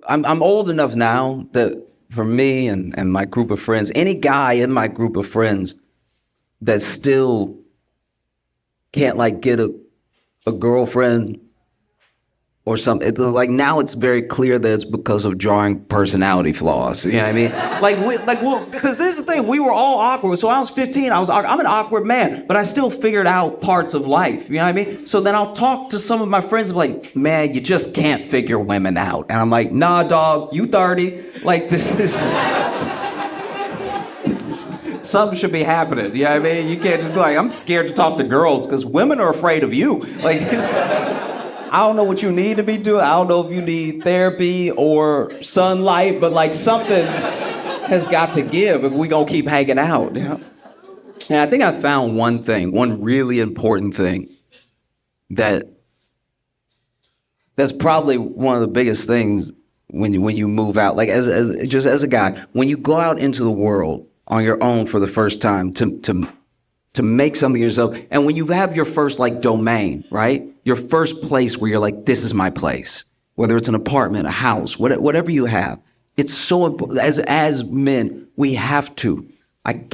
I'm old enough now that for me and my group of friends, any guy in my group of friends that still can't like get a girlfriend or something, like now it's very clear that it's because of jarring personality flaws. You know what I mean? Because this is the thing, we were all awkward. So I was 15, I'm an awkward man, but I still figured out parts of life. You know what I mean? So then I'll talk to some of my friends like, man, you just can't figure women out. And I'm like, nah, dog, you 30. Like this is... Something should be happening. You know what I mean? You can't just be like, I'm scared to talk to girls because women are afraid of you. Like, I don't know what you need to be doing. I don't know if you need therapy or sunlight, but like something has got to give if we gonna keep hanging out. You know? And I think I found one really important thing that's probably one of the biggest things when you move out. Like as a guy, when you go out into the world on your own for the first time to make something of yourself, and when you have your first like domain, right? Your first place where you're like, this is my place, whether it's an apartment, a house, whatever you have. It's so important. As men, we have to, I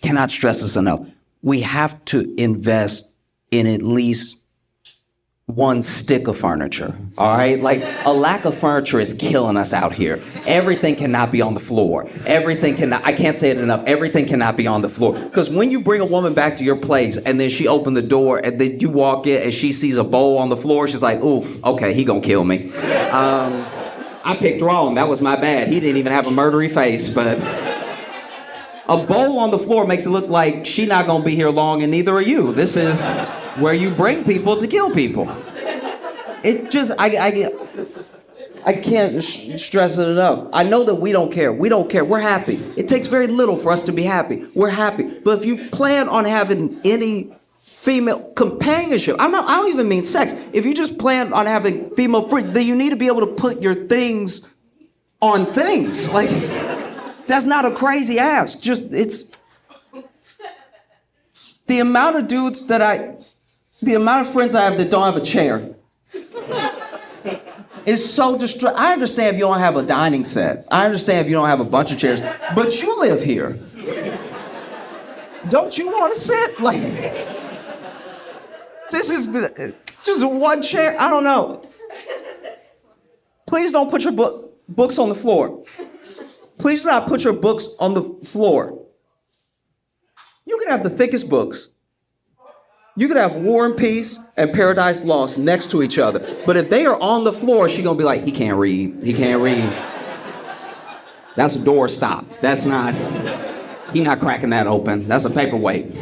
cannot stress this enough, we have to invest in at least one stick of furniture, all right? Like, a lack of furniture is killing us out here. Everything cannot be on the floor. I can't say it enough, everything cannot be on the floor. Because when you bring a woman back to your place and then she opened the door and then you walk in and she sees a bowl on the floor, she's like, ooh, okay, he gonna kill me. I picked wrong, that was my bad. He didn't even have a murdery face, but... A bowl on the floor makes it look like she not gonna be here long and neither are you. This is where you bring people to kill people. It just, I can't stress it enough. I know that we don't care. We're happy. It takes very little for us to be happy. We're happy. But if you plan on having any female companionship, I don't even mean sex. If you just plan on having female friends, then you need to be able to put your things on things. Like, that's not a crazy ask. Just, it's the amount of the amount of friends I have that don't have a chair is so I understand if you don't have a dining set. I understand if you don't have a bunch of chairs, but you live here. Don't you want to sit? Like, this is just one chair. I don't know. Please don't put your books on the floor. Please do not put your books on the floor. You can have the thickest books. You could have War and Peace and Paradise Lost next to each other. But if they are on the floor, she's gonna be like, he can't read. That's a door stop. He not cracking that open. That's a paperweight.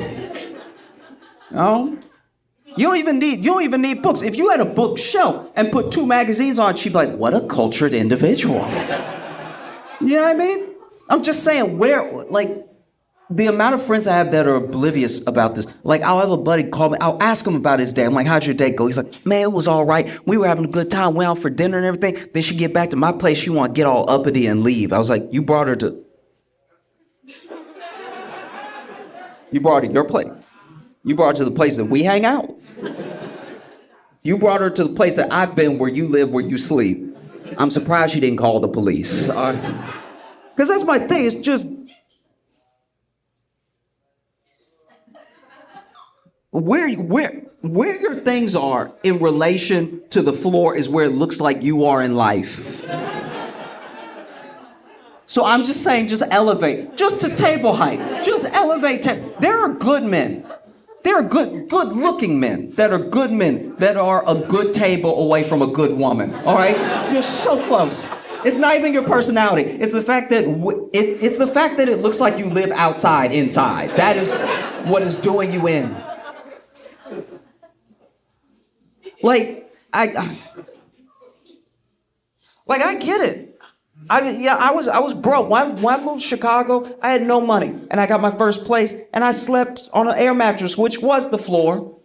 No? You don't even need books. If you had a bookshelf and put 2 magazines on it, she'd be like, what a cultured individual. You know what I mean? I'm just saying, the amount of friends I have that are oblivious about this. Like, I'll have a buddy call me. I'll ask him about his day. I'm like, how'd your day go? He's like, man, it was all right. We were having a good time. Went out for dinner and everything. Then she get back to my place. She want to get all uppity and leave. I was like, you brought her to your place. You brought her to the place that we hang out. You brought her to the place that I've been, where you live, where you sleep. I'm surprised she didn't call the police. Because that's my thing. It's just... Where your things are in relation to the floor is where it looks like you are in life. So I'm just saying, just elevate. Just to table height. Just elevate. There are good men. There are good-looking men that are good men that are a good table away from a good woman. All right? You're so close. It's not even your personality. It's the fact that it looks like you live outside, inside. That is what is doing you in. I get it. I was broke. When I moved to Chicago, I had no money, and I got my first place, and I slept on an air mattress, which was the floor.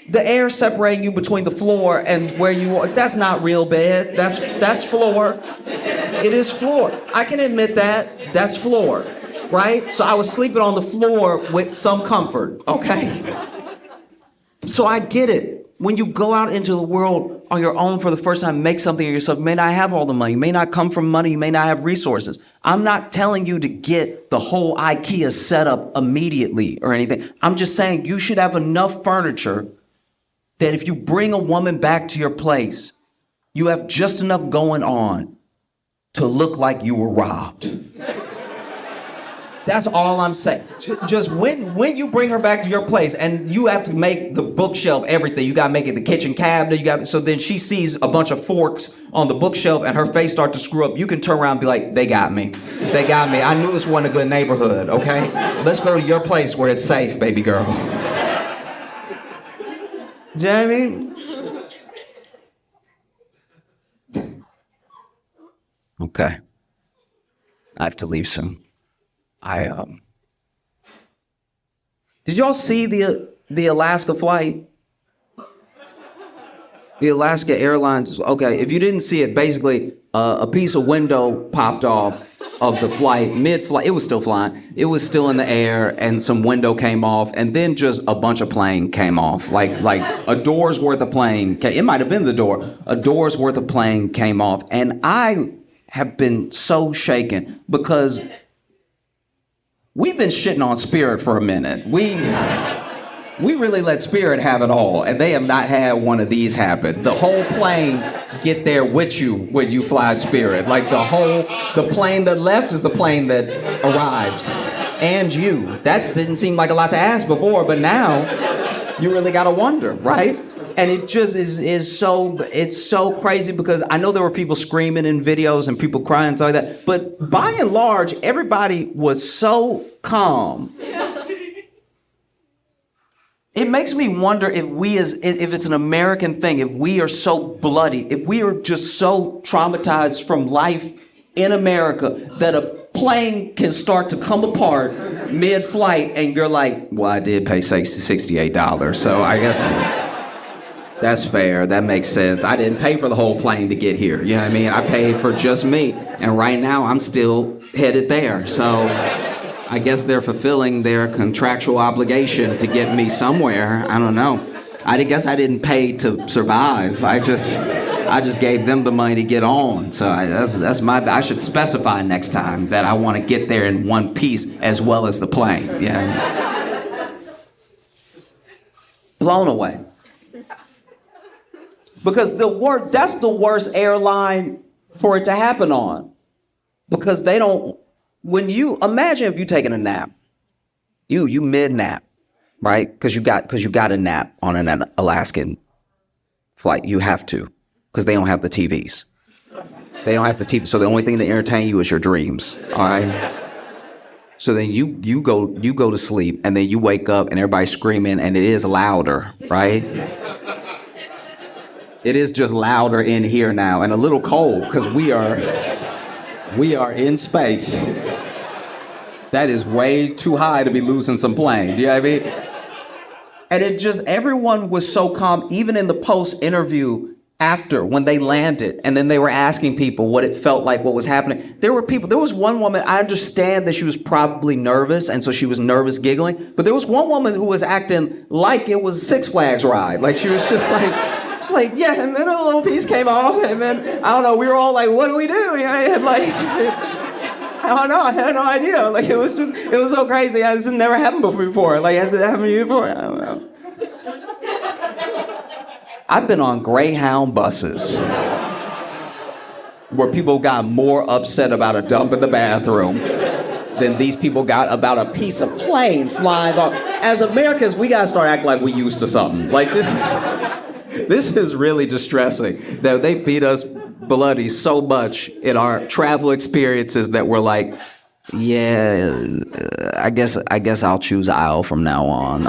The air separating you between the floor and where you are, that's not real bed. That's floor. It is floor. I can admit that. That's floor, right? So I was sleeping on the floor with some comfort, okay? So I get it. When you go out into the world, on your own for the first time, make something of yourself. You may not have all the money. You may not come from money. You may not have resources. I'm not telling you to get the whole IKEA setup immediately or anything. I'm just saying you should have enough furniture that if you bring a woman back to your place, you have just enough going on to look like you were robbed. That's all I'm saying. Just when you bring her back to your place and you have to make the bookshelf everything, you gotta make it the kitchen cabinet, so then she sees a bunch of forks on the bookshelf and her face starts to screw up, you can turn around and be like, they got me. They got me. I knew this wasn't a good neighborhood, okay? Let's go to your place where it's safe, baby girl. Do you know what I mean? Okay. I have to leave soon. Did y'all see the Alaska flight? The Alaska Airlines, okay, if you didn't see it, basically a piece of window popped off of the flight, mid-flight, it was still flying, it was still in the air, and some window came off, and then just a bunch of plane came off, like a door's worth of plane, it might have been the door, a door's worth of plane came off, and I have been so shaken because we've been shitting on Spirit for a minute. We really let Spirit have it all, and they have not had one of these happen. The whole plane get there with you when you fly Spirit. Like the plane that left is the plane that arrives, and you. That didn't seem like a lot to ask before, but now you really gotta wonder, right? And it just is so crazy because I know there were people screaming in videos and people crying and stuff like that, but by and large, everybody was so calm. It makes me wonder if if it's an American thing, if we are so bloody, if we are just so traumatized from life in America that a plane can start to come apart mid-flight and you're like, well, I did pay $68, so I guess that's fair. That makes sense. I didn't pay for the whole plane to get here. You know what I mean? I paid for just me. And right now I'm still headed there. So I guess they're fulfilling their contractual obligation to get me somewhere. I don't know. I guess I didn't pay to survive. I just gave them the money to get on. So I should specify next time that I want to get there in one piece as well as the plane. Yeah. Blown away. Because that's the worst airline for it to happen on. Because they don't, imagine if you taking a nap, you mid-nap, right? Because you got a nap on an Alaskan flight. You have to, because they don't have the TVs. They don't have the TV, so the only thing to entertain you is your dreams, all right? So then you go to sleep, and then you wake up, and everybody's screaming, and it is louder, right? It is just louder in here now and a little cold because we are in space. That is way too high to be losing some plane. You know what I mean? And everyone was so calm, even in the post-interview after when they landed and then they were asking people what it felt like, what was happening. There was one woman, I understand that she was probably nervous and so she was nervous giggling, but there was one woman who was acting like it was a Six Flags ride. Like she was just like, yeah, and then a little piece came off, and then, I don't know, we were all like, what do we do? You know, I don't know, I had no idea. Like, it was so crazy. This has never happened before. Like, has it happened to you before? I don't know. I've been on Greyhound buses where people got more upset about a dump in the bathroom than these people got about a piece of plane flying off. As Americans, we gotta start acting like we used to something. Like, this is really distressing that they beat us bloody so much in our travel experiences that we're like, yeah, I guess I'll choose aisle from now on.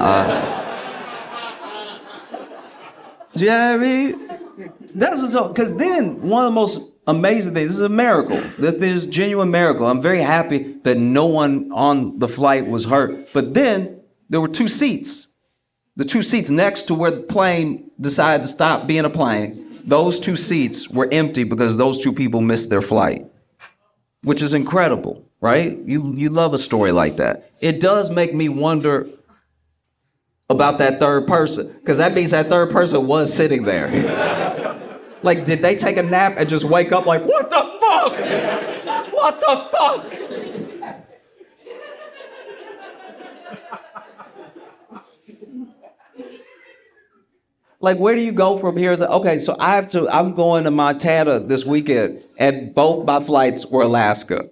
Do you know what I mean? That's what's up. Because then one of the most amazing things, this is a miracle. This is genuine miracle. I'm very happy that no one on the flight was hurt. But then there were two seats. The two seats next to where the plane decided to stop being a plane, those two seats were empty because those two people missed their flight, which is incredible, right? You love a story like that. It does make me wonder about that third person, because that means that third person was sitting there. Like, did they take a nap and just wake up like, what the fuck? What the fuck? Like, where do you go from here? Okay, so I'm going to Montana this weekend, and both my flights were Alaska.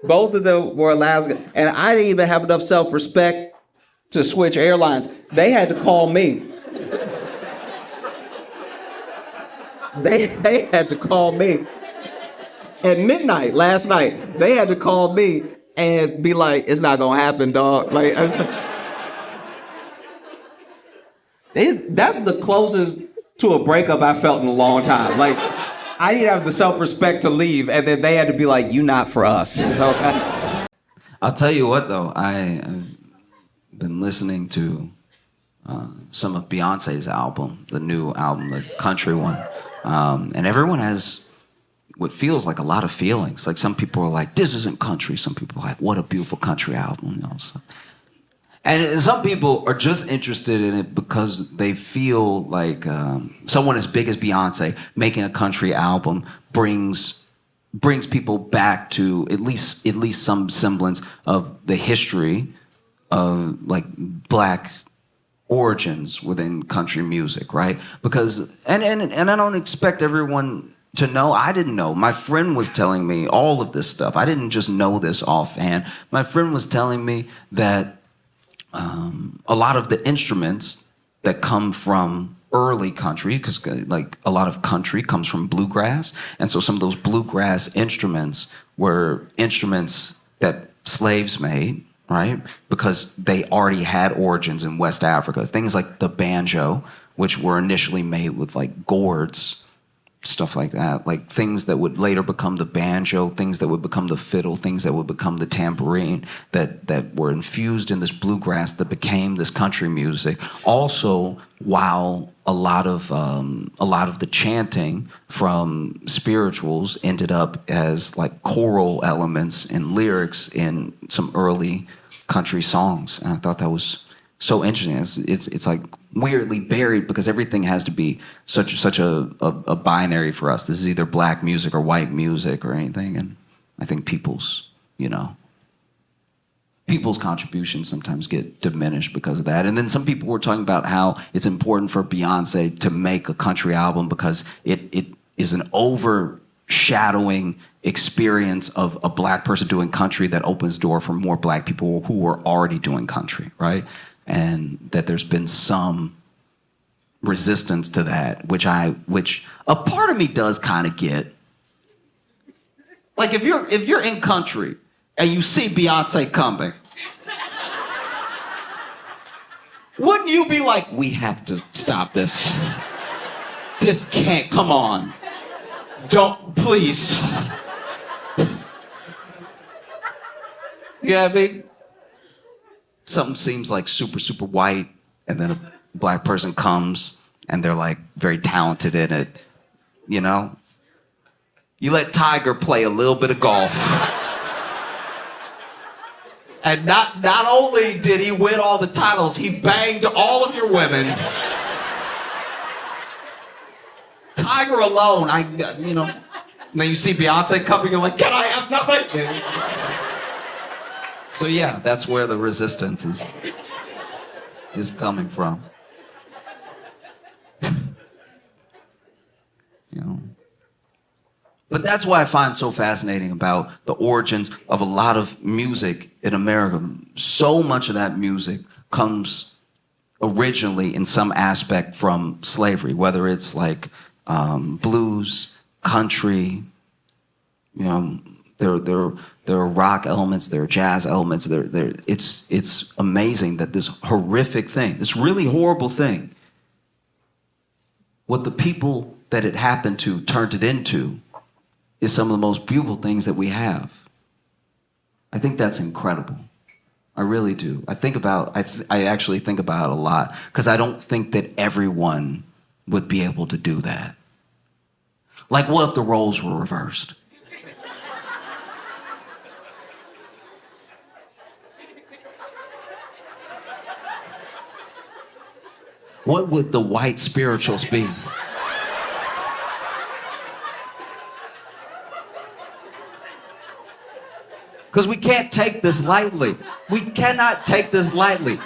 Both of them were Alaska. And I didn't even have enough self-respect to switch airlines. They had to call me. They had to call me. At midnight last night, they had to call me and be like, it's not gonna happen, dog. Like, that's the closest to a breakup I felt in a long time. Like, I didn't have the self-respect to leave, and then they had to be like, you not for us. Okay? I'll tell you what, though. I've been listening to some of Beyonce's album, the new album, the country one. And everyone has what feels like a lot of feelings. Like, some people are like, this isn't country. Some people are like, what a beautiful country album. You know, so. And some people are just interested in it because they feel like someone as big as Beyonce making a country album brings people back to at least some semblance of the history of like black origins within country music, right? Because and I don't expect everyone to know. I didn't know. My friend was telling me all of this stuff. I didn't just know this offhand. My friend was telling me that a lot of the instruments that come from early country, because like a lot of country comes from bluegrass, and so some of those bluegrass instruments were instruments that slaves made, right? Because they already had origins in West Africa. Things like the banjo, which were initially made with like gourds, stuff like that, like things that would later become the banjo, things that would become the fiddle, things that would become the tambourine, that were infused in this bluegrass that became this country music. Also, while a lot of the chanting from spirituals ended up as like choral elements and lyrics in some early country songs, and I thought that was so interesting. It's like weirdly buried because everything has to be such a binary for us. This is either black music or white music or anything, and I think people's contributions sometimes get diminished because of that. And then some people were talking about how it's important for Beyonce to make a country album because it is an overshadowing experience of a black person doing country that opens door for more black people who were already doing country, right? And that there's been some resistance to that, which a part of me does kind of get. Like, if you're in country and you see Beyonce coming, wouldn't you be like, we have to stop this? This can't, come on. Don't, please. Yeah, I mean, something seems like super, super white, and then a black person comes, and they're like very talented in it, you know? You let Tiger play a little bit of golf. And not only did he win all the titles, he banged all of your women. Tiger alone, then you see Beyonce coming, you're like, can I have nothing? So yeah, that's where the resistance is coming from. You know. But that's why I find so fascinating about the origins of a lot of music in America. So much of that music comes originally in some aspect from slavery, whether it's like blues, country, there are rock elements, there are jazz elements. It's amazing that this horrific thing, this really horrible thing, what the people that it happened to turned it into is some of the most beautiful things that we have. I think that's incredible. I really do. I actually think about it a lot because I don't think that everyone would be able to do that. Like, what if the roles were reversed? what would the white spirituals be? Because we can't take this lightly. We cannot take this lightly.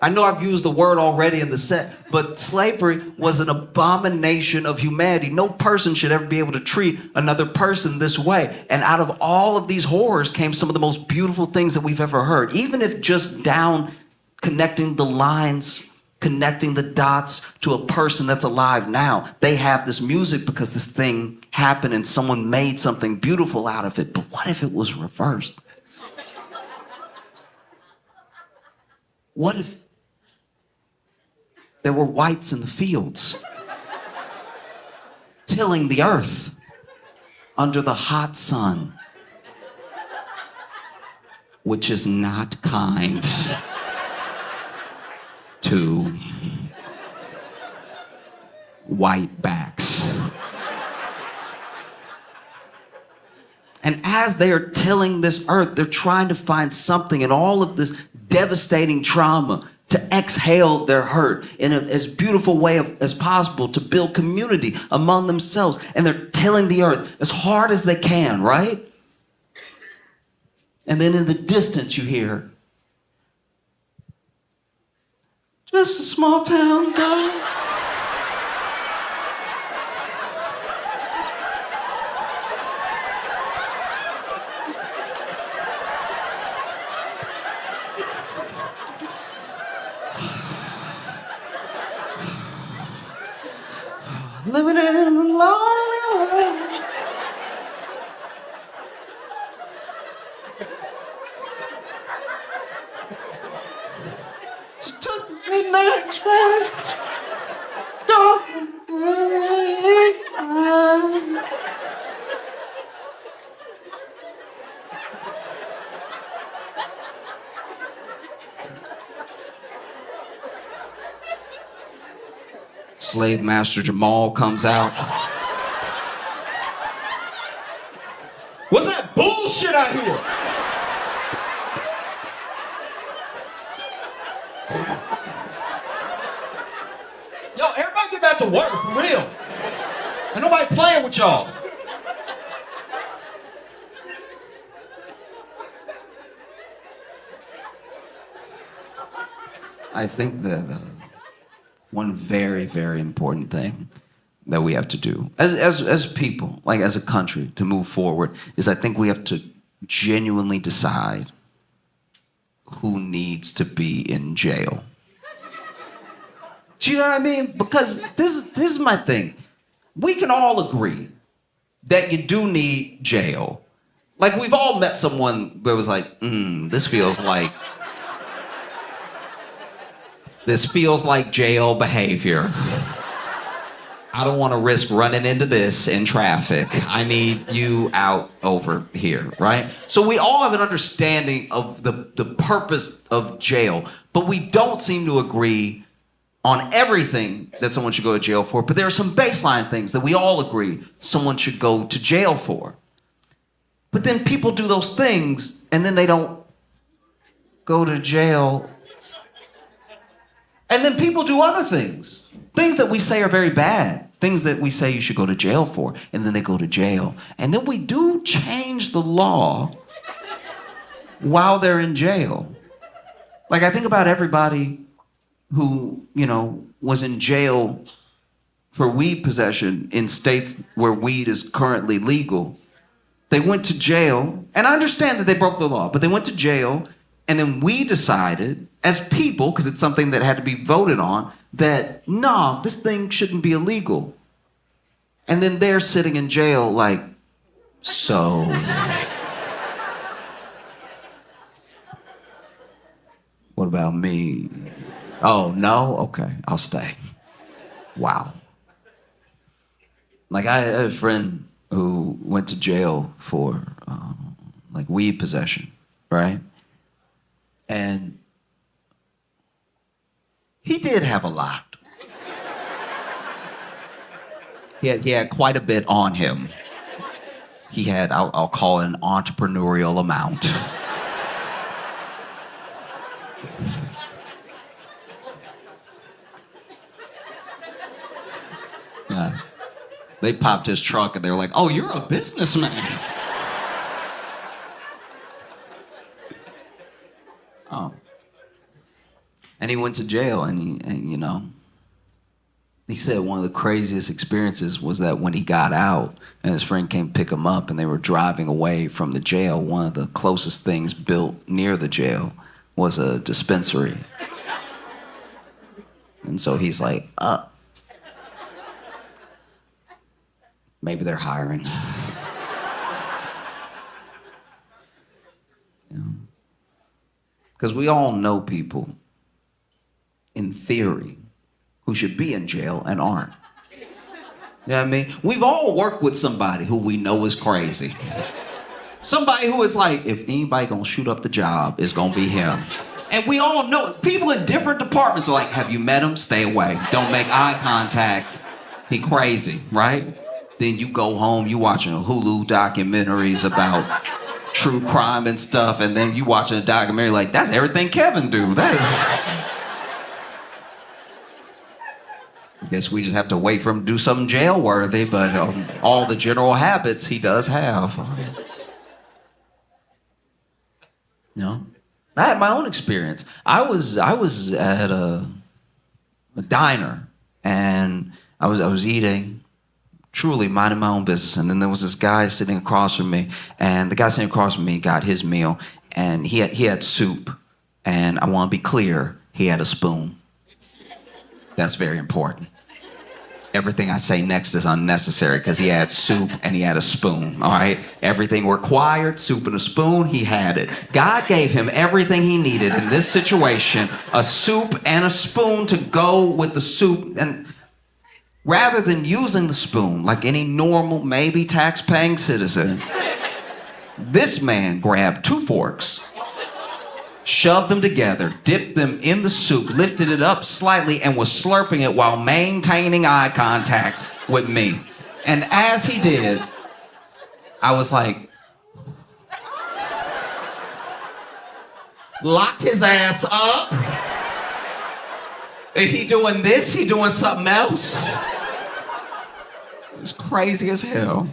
I know I've used the word already in the set, but slavery was an abomination of humanity. No person should ever be able to treat another person this way. And out of all of these horrors came some of the most beautiful things that we've ever heard. Even if just down connecting the lines, connecting the dots to a person that's alive now. They have this music because this thing happened and someone made something beautiful out of it. But what if it was reversed? What if there were whites in the fields tilling the earth under the hot sun, which is not kind to white backs. And as they are tilling this earth, they're trying to find something in all of this devastating trauma to exhale their hurt in as beautiful way as possible, to build community among themselves. And they're tilling the earth as hard as they can, right? And then in the distance you hear, just a small town girl. Living in a lonely world. She took the midnight train. Slave Master Jamal comes out. What's that bullshit out here? Yo, everybody get back to work, for real. Ain't nobody playing with y'all. I think that one very, very important thing that we have to do as people, like as a country, to move forward is I think we have to genuinely decide who needs to be in jail. Do you know what I mean? Because this is my thing. We can all agree that you do need jail. Like we've all met someone that was like, this feels like jail behavior. I don't want to risk running into this in traffic. I need you out over here, right? So we all have an understanding of the purpose of jail, but we don't seem to agree on everything that someone should go to jail for. But there are some baseline things that we all agree someone should go to jail for. But then people do those things and then they don't go to jail. And then people do other things that we say are very bad, things that we say you should go to jail for, and then they go to jail. And then we do change the law while they're in jail. Like I think about everybody who, was in jail for weed possession in states where weed is currently legal. They went to jail, and I understand that they broke the law, but they went to jail, and then we decided as people, because it's something that had to be voted on, that no, this thing shouldn't be illegal. And then they're sitting in jail like, so. What about me? Oh, no? Okay, I'll stay. Wow. Like I had a friend who went to jail for weed possession, right? And he did have a lot. He had quite a bit on him. He had, I'll call it an entrepreneurial amount. They popped his trunk and they were like, "Oh, you're a businessman." Oh. And he went to jail, and he said one of the craziest experiences was that when he got out and his friend came pick him up and they were driving away from the jail, one of the closest things built near the jail was a dispensary. And so he's like, maybe they're hiring. Because we all know people, in theory, who should be in jail and aren't. You know what I mean? We've all worked with somebody who we know is crazy. Somebody who is like, if anybody gonna shoot up the job, it's gonna be him. And we all know, people in different departments are like, have you met him? Stay away. Don't make eye contact. He crazy, right? Then you go home, you watching Hulu documentaries about true crime and stuff, and then you watching a documentary like, that's everything Kevin do. I guess we just have to wait for him to do something jail-worthy, but all the general habits he does have. I had my own experience. I was at a diner, and I was eating, truly minding my own business, and then there was this guy sitting across from me, and the guy sitting across from me got his meal, and he had soup, and I want to be clear, he had a spoon. That's very important. Everything I say next is unnecessary because he had soup and he had a spoon, all right? Everything required, soup and a spoon, he had it. God gave him everything he needed in this situation, a soup and a spoon to go with the soup. And rather than using the spoon like any normal, maybe tax-paying citizen, this man grabbed 2 forks, shoved them together, dipped them in the soup, lifted it up slightly, and was slurping it while maintaining eye contact with me. And as he did, I was like, lock his ass up. If he doing this, he doing something else. It's crazy as hell.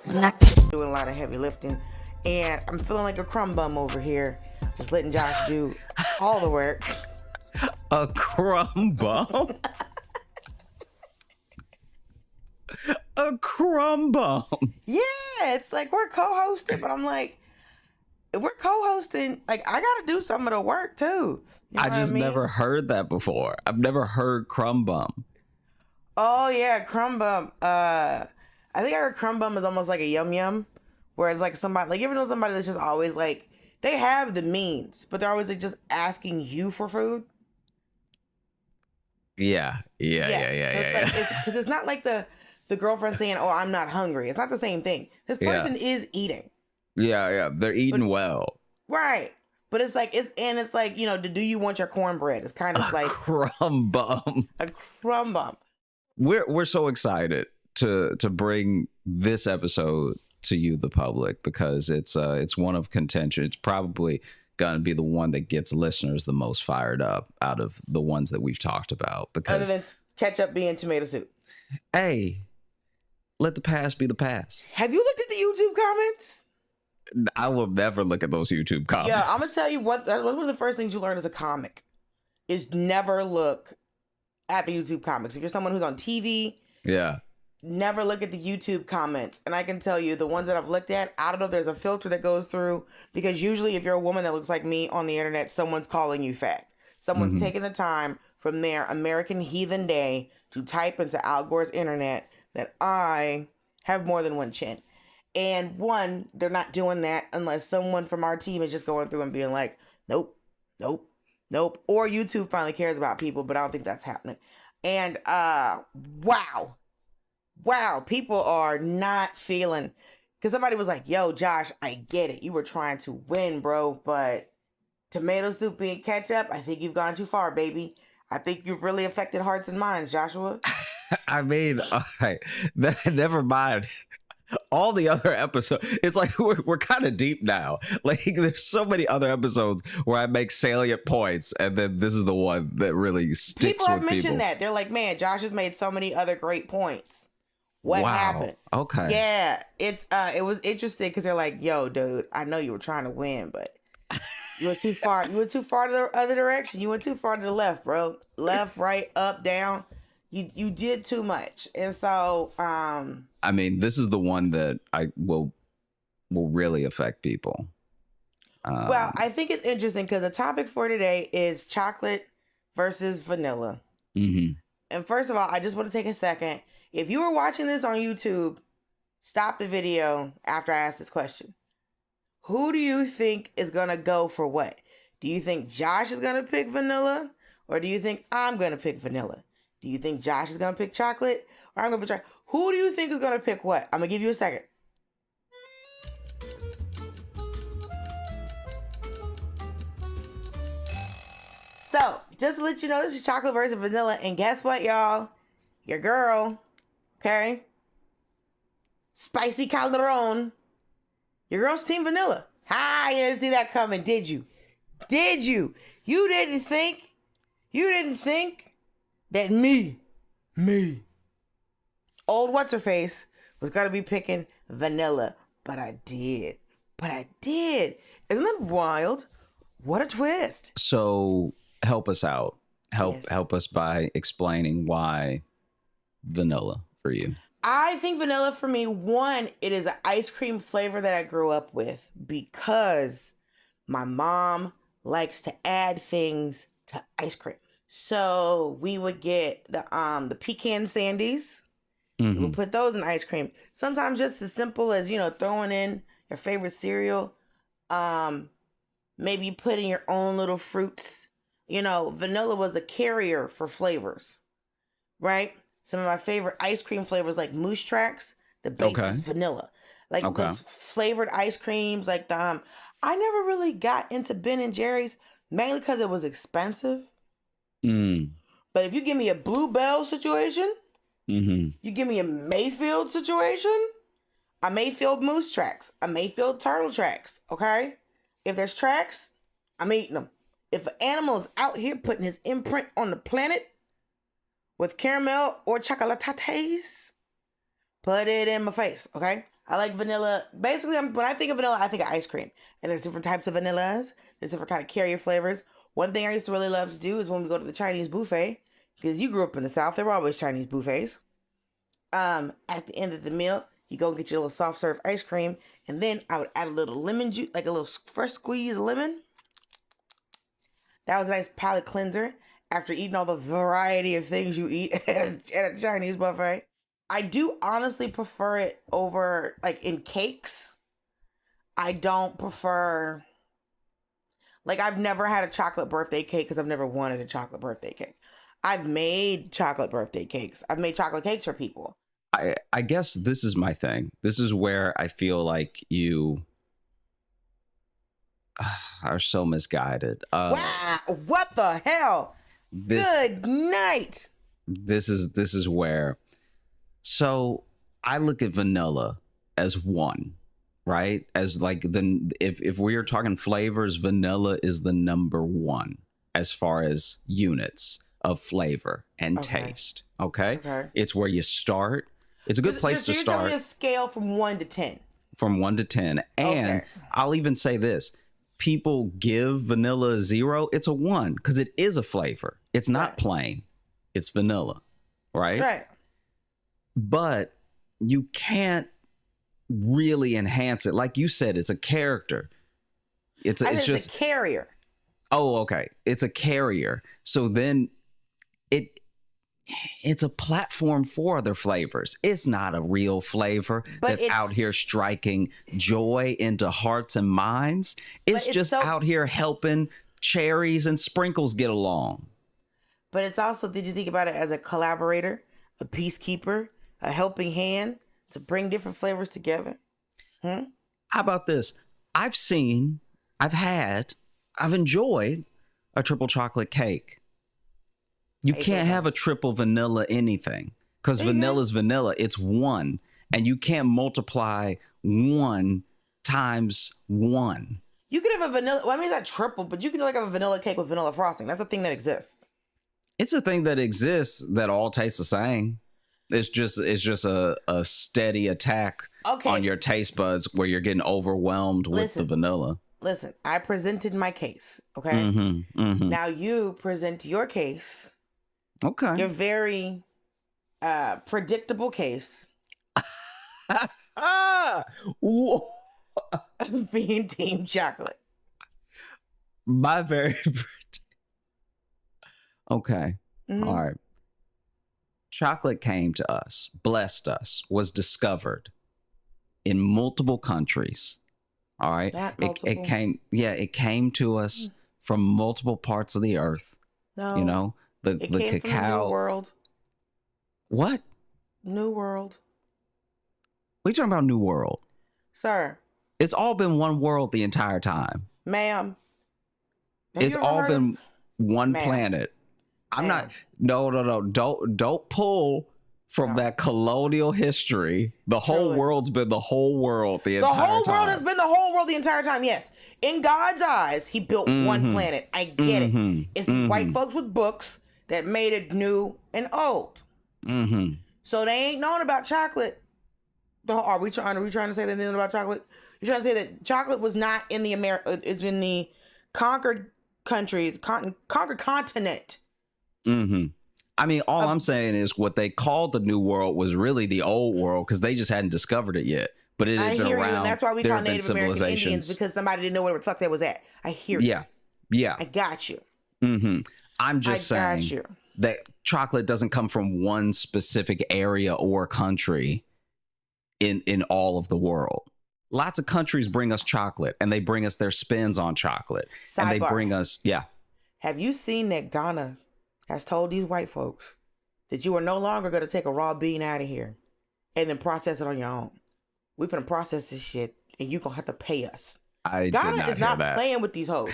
I'm not doing a lot of heavy lifting. And I'm feeling like a crumb bum over here, just letting Josh do all the work. A crumb bum? A crumb bum? Yeah, it's like we're co-hosting, but I'm like, if we're co-hosting, like I gotta do some of the work too. You know I just what I mean? never heard that before. I've never heard crumb bum. Oh yeah, crumb bum. I think I heard crumb bum is almost like a yum yum. Where it's like somebody, like you ever know somebody that's just always like, they have the means, but they're always like just asking you for food. Yeah. Because it's not like the girlfriend saying, "Oh, I'm not hungry." It's not the same thing. This person is eating. Yeah. They're eating well. Right. But it's like, it's like, do you want your cornbread? It's kind of like Crumb bum. a crumb bump. We're so excited to bring this episode to you, the public, because it's one of contention. It's probably gonna be the one that gets listeners the most fired up out of the ones that we've talked about. Because Other than ketchup being tomato soup. hey, let the past be the past. Have you looked at the YouTube comments? I will never look at those YouTube comments. Yeah, I'm gonna tell you what. That's one of the first things you learn as a comic is never look at the YouTube comics. If you're someone who's on TV, Yeah. never look at the YouTube comments. And I can tell you the ones that I've looked at, I don't know if there's a filter that goes through, because usually if you're a woman that looks like me on the internet, someone's calling you fat. Someone's taking the time from their American Heathen Day to type into Al Gore's internet that I have more than one chin. And one, they're not doing that unless someone from our team is just going through and being like, nope. Or YouTube finally cares about people, but I don't think that's happening. And wow, people are not feeling, because somebody was like, yo, Josh, I get it. You were trying to win, bro, but tomato soup being ketchup, I think you've gone too far, baby. I think you've really affected hearts and minds, Joshua. I mean, all right, never mind. all the other episodes, it's like we're kind of deep now. Like there's so many other episodes where I make salient points, and then this is the one that really sticks. People have with mentioned people. that. They're like, man, Josh has made so many other great points. What Wow. happened? Okay. Yeah, it was interesting because they're like, yo, dude, I know you were trying to win, but you went too far. You went too far to the other direction. You went too far to the left, bro. Left, right, up, down. You did too much. And so I mean, this is the one that I will really affect people. well, I think it's interesting because the topic for today is chocolate versus vanilla. Mm-hmm. And first of all, I just want to take a second. If you were watching this on YouTube, stop the video after I ask this question. Who do you think is going to go for what? Do you think Josh is going to pick vanilla? Or do you think I'm going to pick vanilla? Do you think Josh is going to pick chocolate? Or I'm going to pick chocolate? Who do you think is going to pick what? I'm going to give you a second. So, just to let you know, this is chocolate versus vanilla. And guess what, y'all? Your girl, okay? Spicy Calderon. Your girl's team vanilla. Ha, you didn't see that coming, did you? Did you? You didn't think that me, old what's-her-face, was going to be picking vanilla. But I did. Isn't that wild? What a twist. So help us out. Yes. Help us by explaining why vanilla for you. I think vanilla for me, one, it is an ice cream flavor that I grew up with because my mom likes to add things to ice cream. So we would get the pecan sandies. We would put those in ice cream. Sometimes just as simple as, throwing in your favorite cereal. Maybe putting your own little fruits. Vanilla was a carrier for flavors, right? Some of my favorite ice cream flavors, like Moose Tracks, the base is vanilla. Like those flavored ice creams, like the I never really got into Ben and Jerry's mainly because it was expensive. But if you give me a Bluebell situation, you give me a Mayfield situation, a Mayfield Moose Tracks, a Mayfield Turtle Tracks, okay? If there's tracks, I'm eating them. If an animal is out here putting his imprint on the planet with caramel or chocolatates, put it in my face, okay? I like vanilla. Basically, when I think of vanilla, I think of ice cream. And there's different types of vanillas. There's different kind of carrier flavors. One thing I used to really love to do is when we go to the Chinese buffet, because you grew up in the South, there were always Chinese buffets. At the end of the meal, you go get your little soft serve ice cream, and then I would add a little lemon juice, like a little fresh squeezed lemon. That was a nice palate cleanser after eating all the variety of things you eat at a Chinese buffet. I do honestly prefer it over, like, in cakes. I don't prefer, like, I've never had a chocolate birthday cake because I've never wanted a chocolate birthday cake. I've made chocolate birthday cakes. I've made chocolate cakes for people. I guess this is my thing. This is where I feel like you are so misguided. Wow, what the hell? Good night. This is where. So I look at vanilla as one, right? As like if we are talking flavors, vanilla is the number one as far as units of flavor and taste. Okay? It's where you start. It's a good place to You're start. telling me a scale from 1 to 10. From 1 to 10. And I'll even say this. People give vanilla a 0. It's a 1 because it is a flavor. It's not plain. It's vanilla. Right? Right. But you can't really enhance it. Like you said, it's a character. It's just a carrier. Oh, okay. It's a carrier. So then it's a platform for other flavors. It's not a real flavor that's out here striking joy into hearts and minds. It's just out here helping cherries and sprinkles get along. But it's also, did you think about it as a collaborator, a peacekeeper, a helping hand to bring different flavors together? How about this? I've enjoyed a triple chocolate cake. You can't have a triple vanilla anything because vanilla's vanilla. It's one. and you can't multiply 1 times 1. You could have a vanilla. Well, I mean, it's not triple, but you can like have a vanilla cake with vanilla frosting. That's a thing that exists. It's a thing that exists that all tastes the same. It's just a steady attack on your taste buds where you're getting overwhelmed with the vanilla. Listen, I presented my case. Okay. Now you present your case. Okay. Your very predictable case. Being team chocolate. My very okay. All right. Chocolate came to us, blessed us, was discovered in multiple countries. All right. It came to us from multiple parts of the earth. No. You know, the came cacao. from the New World. What? New World. What are you talking about, New World? Sir. It's all been one world the entire time. Ma'am. It's all been one planet. I'm not. No. Don't pull from that colonial history. The whole world's been the whole world the entire time. The whole world has been the whole world the entire time. Yes. In God's eyes, he built one planet. I get it. It's these white folks with books that made it new and old. So they ain't known about chocolate. Are we trying to say that they know about chocolate? You're trying to say that chocolate was not in the in the conquered countries, conquered continent. I mean, all I'm saying is what they called the New World was really the Old World because they just hadn't discovered it yet. But it had been around. And that's why we call Native American Indians, because somebody didn't know where the fuck that was at. I hear you. Yeah. I got you. I'm just saying that chocolate doesn't come from one specific area or country in all of the world. Lots of countries bring us chocolate, and they bring us their spins on chocolate. And they bring us, Have you seen that Ghana has told these white folks that you are no longer going to take a raw bean out of here and then process it on your own? We're going to process this shit, and you're going to have to pay us. Ghana is not playing with these hoes.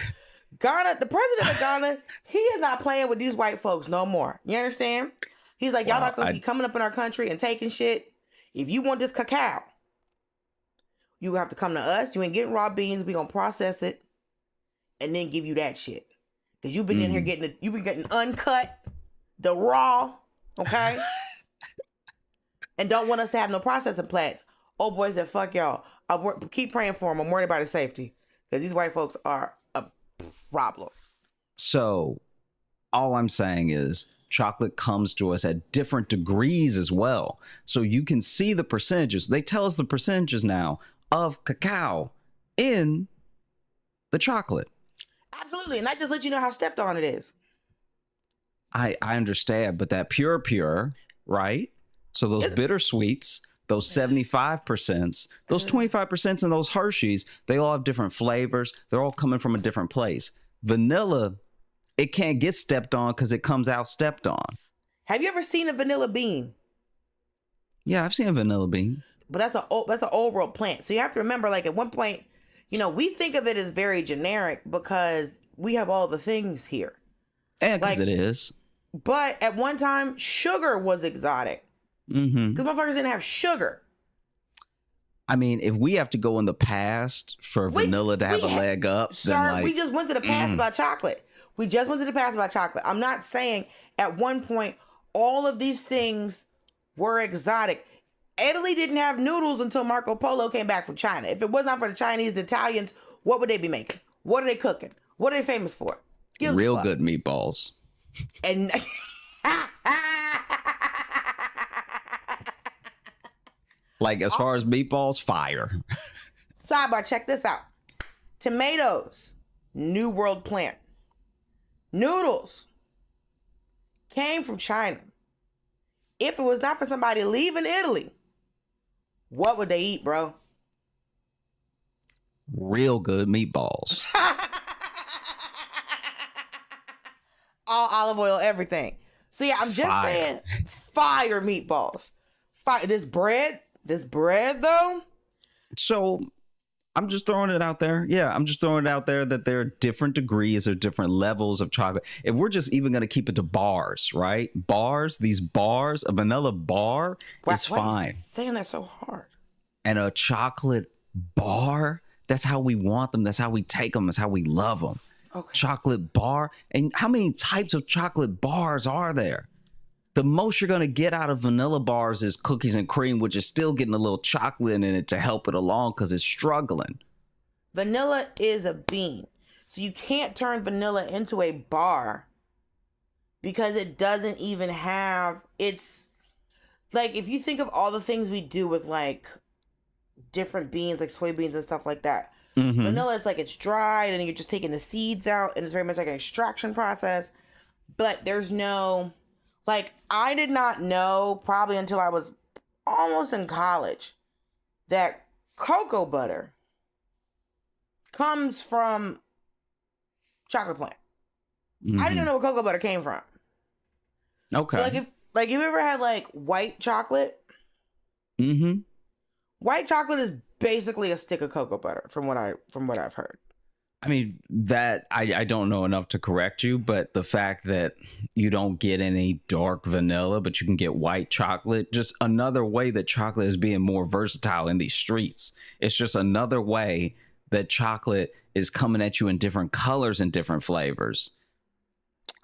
Ghana, the president of Ghana, he is not playing with these white folks no more. You understand? He's like, y'all not going to be coming up in our country and taking shit. If you want this cacao, you have to come to us. You ain't getting raw beans. We going to process it and then give you that shit. Because you've been in here you've been getting uncut, the raw, okay? And don't want us to have no processing plants. Old boy said, fuck y'all. Keep praying for him. I'm worried about his safety. Because these white folks are a problem. So all I'm saying is chocolate comes to us at different degrees as well. So you can see the percentages. They tell us the percentages now of cacao in the chocolate. Absolutely. And that just lets you know how stepped on it is. I understand, but that pure, right? So those bitter sweets, those 75%, those 25%, and those Hershey's, they all have different flavors. They're all coming from a different place. Vanilla, it can't get stepped on because it comes out stepped on. Have you ever seen a vanilla bean? Yeah, I've seen a vanilla bean. But that's an old world plant. So you have to remember, like at one point, we think of it as very generic because we have all the things here. And because it is. But at one time, sugar was exotic. Because motherfuckers didn't have sugar. I mean, if we have to go in the past for vanilla to have a leg up, then we just went to the past about chocolate. We just went to the past about chocolate. I'm not saying at one point all of these things were exotic. Italy didn't have noodles until Marco Polo came back from China. If it was not for the Chinese, the Italians, what would they be making? What are they cooking? What are they famous for? Real good meatballs. And like as far as meatballs, fire. Sidebar, check this out. Tomatoes, New World plant. Noodles came from China. If it was not for somebody leaving Italy, what would they eat, bro? Real good meatballs. All olive oil, everything. So yeah, I'm just saying, fire meatballs. Fire this bread though. So I'm just throwing it out there. Yeah, I'm just throwing it out there that there are different degrees or different levels of chocolate. If we're just even going to keep it to bars, right? Bars, these bars, a vanilla bar is Why are you fine. saying that so hard? And a chocolate bar, that's how we want them. That's how we take them. That's how we love them. Okay. Chocolate bar. And how many types of chocolate bars are there? The most you're going to get out of vanilla bars is cookies and cream, which is still getting a little chocolate in it to help it along because it's struggling. Vanilla is a bean. So you can't turn vanilla into a bar because it doesn't even have, it's like, if you think of all the things we do with like different beans, like soybeans and stuff like that. Vanilla is like, it's dried and you're just taking the seeds out and it's very much like an extraction process. But there's no, like, I did not know probably until I was almost in college that cocoa butter comes from chocolate plant. I didn't know where cocoa butter came from. Okay. So like if you ever had like white chocolate, white chocolate is basically a stick of cocoa butter from what I've heard. I mean, that I don't know enough to correct you, but the fact that you don't get any dark vanilla, but you can get white chocolate, just another way that chocolate is being more versatile in these streets. It's just another way that chocolate is coming at you in different colors and different flavors.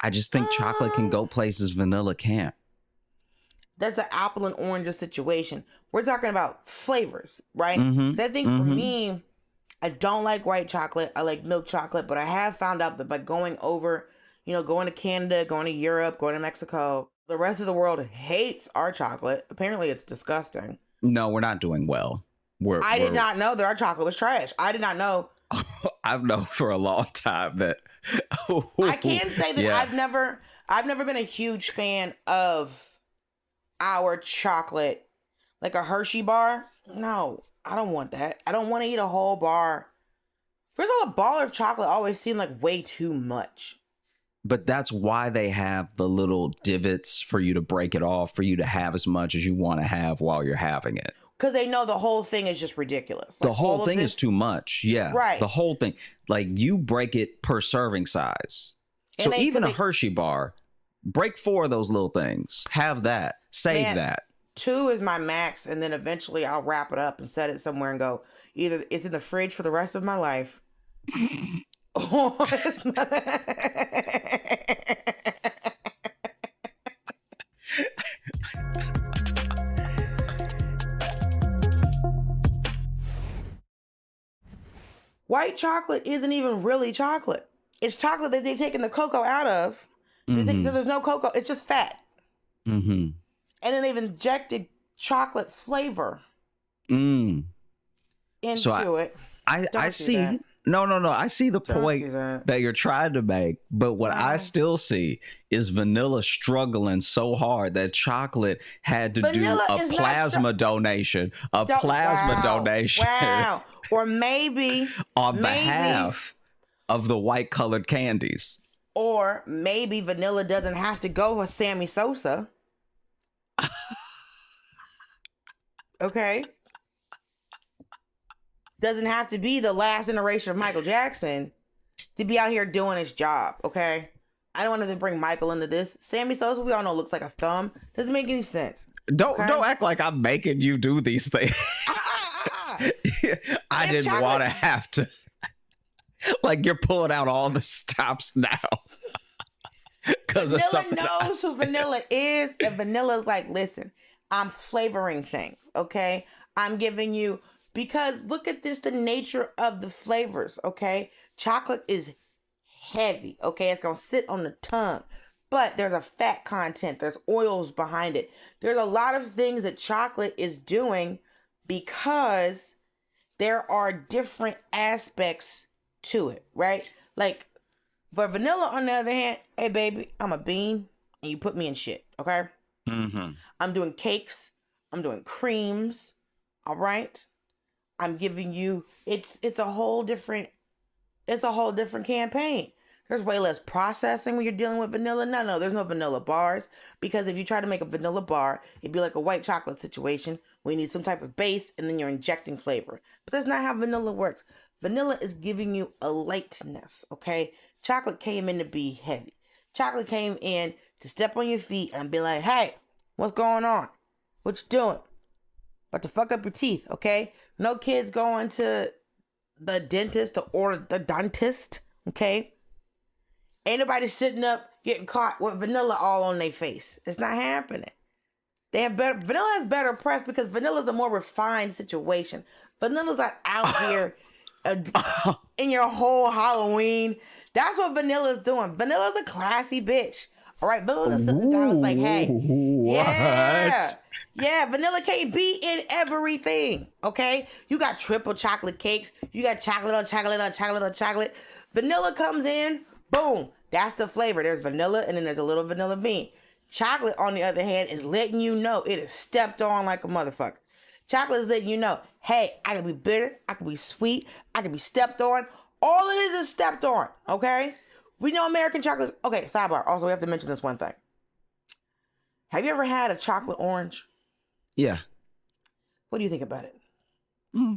I just think chocolate can go places vanilla can't. That's an apple and orange situation. We're talking about flavors, right? 'Cause I think for me, I don't like white chocolate. I like milk chocolate, but I have found out that by going over, going to Canada, going to Europe, going to Mexico, the rest of the world hates our chocolate. Apparently it's disgusting. No, we're not doing well. I did not know that our chocolate was trash. I did not know. I've known for a long time that I can say that Yeah. I've never been a huge fan of our chocolate, like a Hershey bar. No, I don't want that. I don't want to eat a whole bar. First of all, a bar of chocolate always seemed like way too much. But that's why they have the little divots for you to break it off, for you to have as much as you want to have while you're having it. Because they know the whole thing is just ridiculous. The Like, whole all of thing this- is too much. Yeah. Right. The whole thing. Like, you break it per serving size. And So they- even a 'cause they- Hershey bar, break 4 of those little things. Have that. Save Man, that. 2 is my max, and then eventually I'll wrap it up and set it somewhere and go, either it's in the fridge for the rest of my life, or it's not. White chocolate isn't even really chocolate. It's chocolate that they've taken the cocoa out of. So there's no cocoa. It's just fat. Mm-hmm. And then they've injected chocolate flavor Mm. into So it. I do see. that. No. I see the point do that. that you're trying to make, but what I still see is vanilla struggling so hard that chocolate had to Vanilla do is a not plasma donation, donation Wow. Or maybe on maybe- behalf of the white colored candies. Or maybe vanilla doesn't have to go with Sammy Sosa. Okay. Doesn't have to be the last generation of Michael Jackson to be out here doing his job. Okay. I don't want to bring Michael into this. Sammy Sosa, we all know, looks like a thumb. Doesn't make any sense. Don't Okay. act like I'm making you do these things. I If didn't chocolate- want to have to. Like you're pulling out all the stops now. Because of Vanilla something I knows who said. vanilla is, and vanilla's like, listen, I'm flavoring things, okay? I'm giving you, because look at this, the nature of the flavors, okay? Chocolate is heavy, okay? It's gonna sit on the tongue, but there's a fat content, there's oils behind it. There's a lot of things that chocolate is doing because there are different aspects to it, right? Like, but vanilla, on the other hand, hey baby, I'm a bean, and you put me in shit, okay? Mm-hmm. I'm doing cakes, I'm doing creams, all right? I'm giving you, it's a whole different campaign. There's way less processing when you're dealing with vanilla. No, there's no vanilla bars. Because if you try to make a vanilla bar, it'd be like a white chocolate situation where you need some type of base and then you're injecting flavor. But that's not how vanilla works. Vanilla is giving you a lightness, okay? Chocolate came in to be heavy. Chocolate came in to step on your feet and be like, hey, what's going on? What you doing? About to fuck up your teeth, okay? No kids going to the dentist or the dentist, okay? Ain't nobody sitting up getting caught with vanilla all on their face. It's not happening. Vanilla has better press because vanilla is a more refined situation. Vanilla's not out here in your whole Halloween. That's what Vanilla's doing. Vanilla's a classy bitch. All right, Vanilla's sitting down and like, hey, yeah, Vanilla can't be in everything. Okay, you got triple chocolate cakes. You got chocolate on chocolate on chocolate on chocolate. Vanilla comes in, boom. That's the flavor. There's vanilla, and then there's a little vanilla bean. Chocolate, on the other hand, is letting you know it is stepped on like a motherfucker. Chocolate is letting you know, hey, I can be bitter, I can be sweet, I can be stepped on. All it is stepped on, okay? We know American chocolate. Okay, sidebar. Also, we have to mention this one thing. Have you ever had a chocolate orange? Yeah. What do you think about it?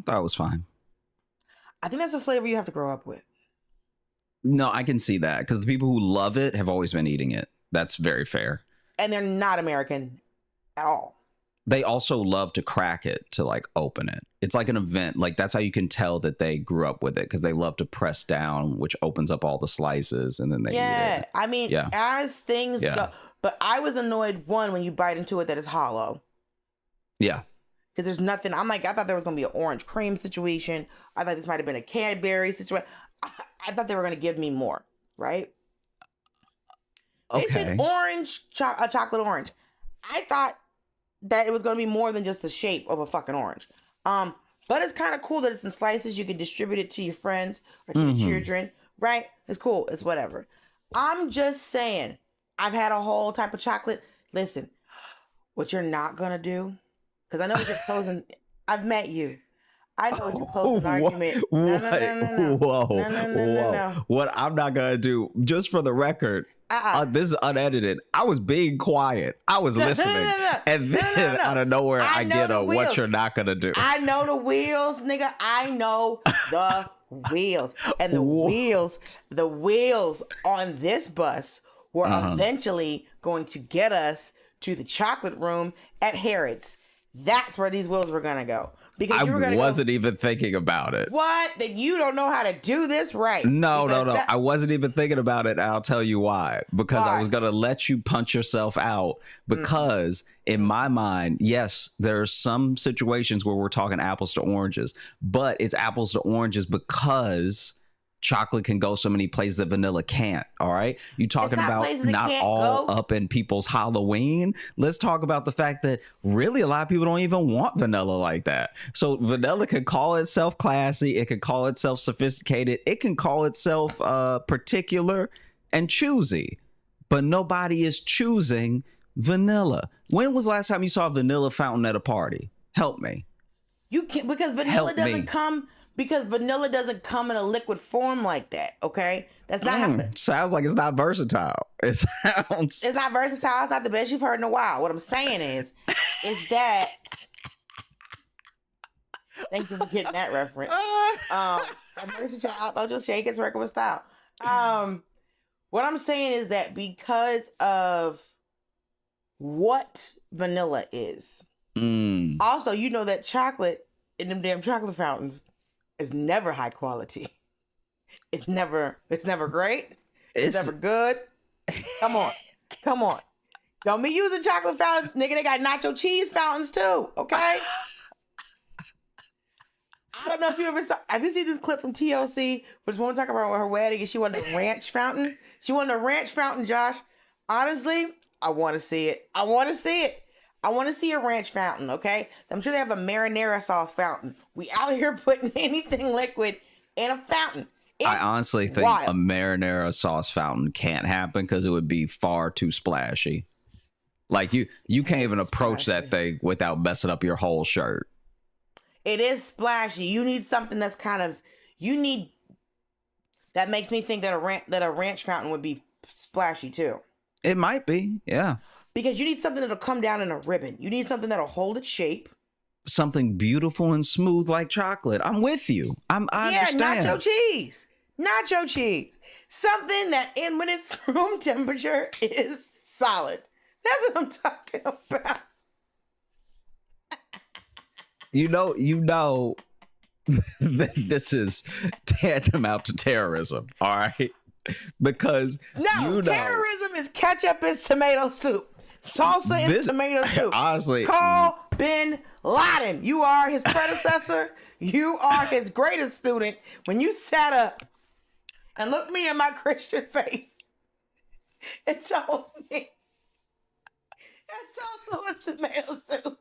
That was fine. I think that's a flavor you have to grow up with. No, I can see that because the people who love it have always been eating it. That's very fair. And they're not American at all. They also love to crack it to like open it. It's like an event. Like that's how you can tell that they grew up with it because they love to press down, which opens up all the slices and then they eat it. I mean, as things go. But I was annoyed, one, when you bite into it that it's hollow. Yeah. Because there's nothing. I'm like, I thought there was going to be an orange cream situation. I thought this might have been a Cadbury situation. I thought they were going to give me more, right? Okay. They said orange, a chocolate orange. I thought that it was going to be more than just the shape of a fucking orange. But it's kind of cool that it's in slices. You can distribute it to your friends or to your children, right? It's cool. It's whatever. I'm just saying, I've had a whole type of chocolate. Listen, what you're not going to do, because I know what you're posing. I've met you. I know what you're posing an argument. No. What I'm not going to do, just for the record, this is unedited. I was being quiet. I was listening. And then out of nowhere, I get what you're not going to do. I know the wheels, nigga. I know the wheels. And the wheels on this bus were eventually going to get us to the chocolate room at Harrods. That's where these wheels were going to go. Because I wasn't even thinking about it. What? That you don't know how to do this right? No. I wasn't even thinking about it. I'll tell you why. Because I was going to let you punch yourself out. Because in my mind, yes, there are some situations where we're talking apples to oranges. But it's apples to oranges because chocolate can go so many places that vanilla can't. All right. You talking about not all up in people's Halloween. Let's talk about the fact that really a lot of people don't even want vanilla like that. So vanilla can call itself classy. It can call itself sophisticated. It can call itself particular and choosy. But nobody is choosing vanilla. When was the last time you saw a vanilla fountain at a party? Help me. You can't, because vanilla doesn't come. Because vanilla doesn't come in a liquid form like that, okay? That's not happening. Sounds like it's not versatile. It's not versatile. It's not the best you've heard in a while. What I'm saying is that... Thank you for getting that reference. Don't just shake, it's regular style. What I'm saying is that because of what vanilla is, also, you know that chocolate in them damn chocolate fountains is never high quality. It's never great. It's never good. Come on. Don't be using chocolate fountains, nigga. They got nacho cheese fountains too. Okay. I don't know if you ever saw. Have you seen this clip from TLC? Where this woman talking about her wedding and she wanted a ranch fountain. She wanted a ranch fountain, Josh. Honestly, I want to see it. I want to see a ranch fountain, okay? I'm sure they have a marinara sauce fountain. We out here putting anything liquid in a fountain. I honestly think a marinara sauce fountain can't happen because it would be far too splashy. Like you can't even approach that thing without messing up your whole shirt. It is splashy. You need something that's kind of, That makes me think that a ranch fountain would be splashy too. It might be, yeah. Because you need something that'll come down in a ribbon. You need something that'll hold its shape. Something beautiful and smooth like chocolate. I'm with you. I understand. Nacho cheese. Nacho cheese. Something that when it's room temperature is solid. That's what I'm talking about. You know that this is tantamount to terrorism, all right? Because terrorism is ketchup is tomato soup. Salsa is tomato soup. Honestly, Call Bin Laden. You are his predecessor. You are his greatest student. When you sat up and looked me in my Christian face and told me that salsa was tomato soup.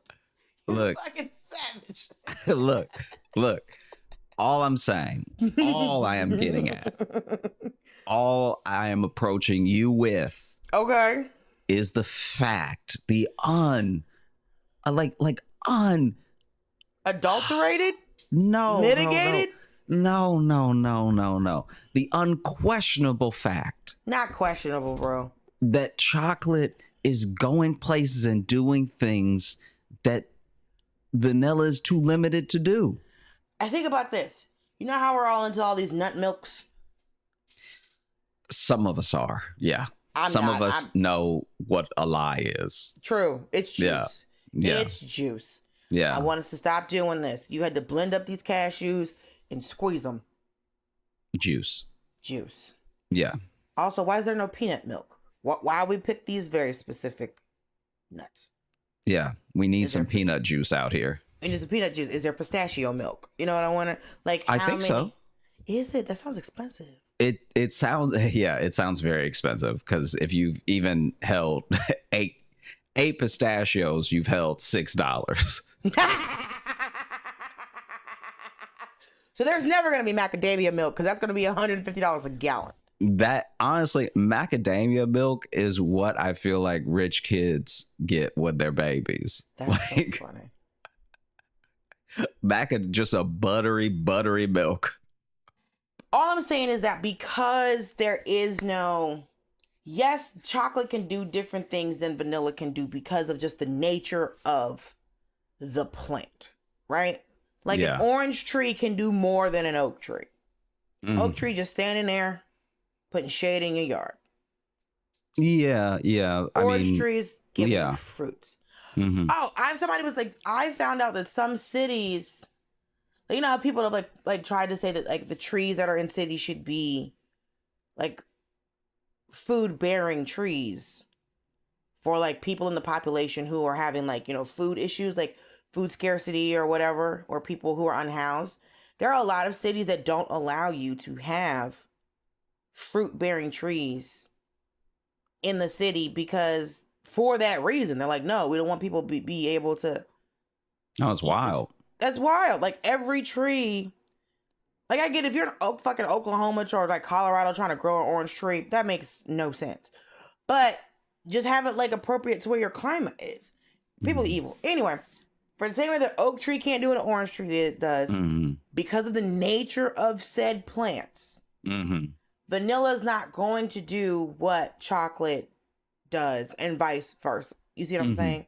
Look, Fucking savage. look. All I'm saying, all I am getting at, all I am approaching you with, Okay, is the fact, the adulterated, no, mitigated, no. The unquestionable fact not questionable, bro. that chocolate is going places and doing things that vanilla is too limited to do. I think about this. You know how we're all into all these nut milks? Some of us are, yeah. Some of us know what a lie is. True. It's juice. Yeah. It's juice. Yeah. I want us to stop doing this. You had to blend up these cashews and squeeze them. Juice. Yeah. Also, why is there no peanut milk? Why we pick these very specific nuts? Yeah. We need some peanut juice out here. And there's a peanut juice. Is there pistachio milk? You know what I want to like? I think so. Is it? That sounds expensive. It sounds it sounds very expensive because if you've even held eight pistachios, you've held $6. So there's never going to be macadamia milk because that's going to be $150 a gallon. That honestly, macadamia milk is what I feel like rich kids get with their babies. That's so funny. Just a buttery milk. All I'm saying is that because there is no, yes, chocolate can do different things than vanilla can do because of just the nature of the plant, right? Like an orange tree can do more than an oak tree. Oak tree just standing there, putting shade in your yard. Yeah. Orange trees give yeah. you fruits. Mm-hmm. Oh, somebody was like, I found out that some cities, you know how people have like tried to say that like the trees that are in cities should be like food bearing trees for like people in the population who are having like, you know, food issues, like food scarcity or whatever, or people who are unhoused. There are a lot of cities that don't allow you to have fruit bearing trees in the city because for that reason, they're like, no, we don't want people to be able to. Oh, it's wild. That's wild. Like every tree, like I get if you're in fucking Oklahoma or like Colorado trying to grow an orange tree, that makes no sense. But just have it like appropriate to where your climate is. People are evil. Anyway, for the same way that oak tree can't do what an orange tree does, because of the nature of said plants, vanilla is not going to do what chocolate does and vice versa. You see what I'm saying?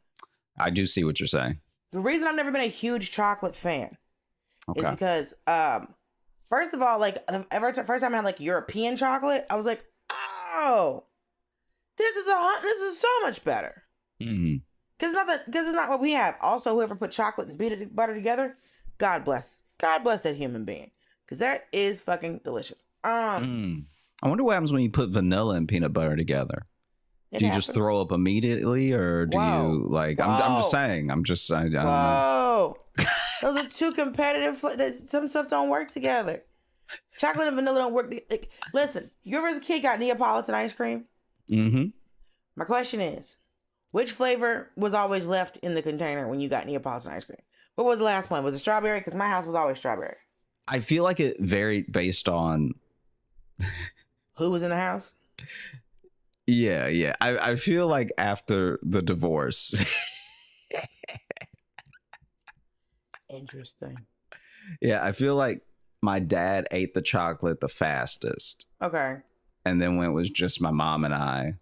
I do see what you're saying. The reason I've never been a huge chocolate fan is because, first of all, like first time I had like European chocolate, I was like, oh, this is so much better. Because it's not what we have. Also, whoever put chocolate and peanut butter together, God bless that human being, because that is fucking delicious. I wonder what happens when you put vanilla and peanut butter together. Do you just throw up immediately, or do you like? I'm just saying. I don't know. Those are two competitive. Some stuff don't work together. Chocolate and vanilla don't work. Listen, you ever as a kid got Neapolitan ice cream? My question is, which flavor was always left in the container when you got Neapolitan ice cream? What was the last one? Was it strawberry? Because my house was always strawberry. I feel like it varied based on who was in the house. Yeah. I feel like after the divorce. Interesting. Yeah, I feel like my dad ate the chocolate the fastest. Okay. And then when it was just my mom and I,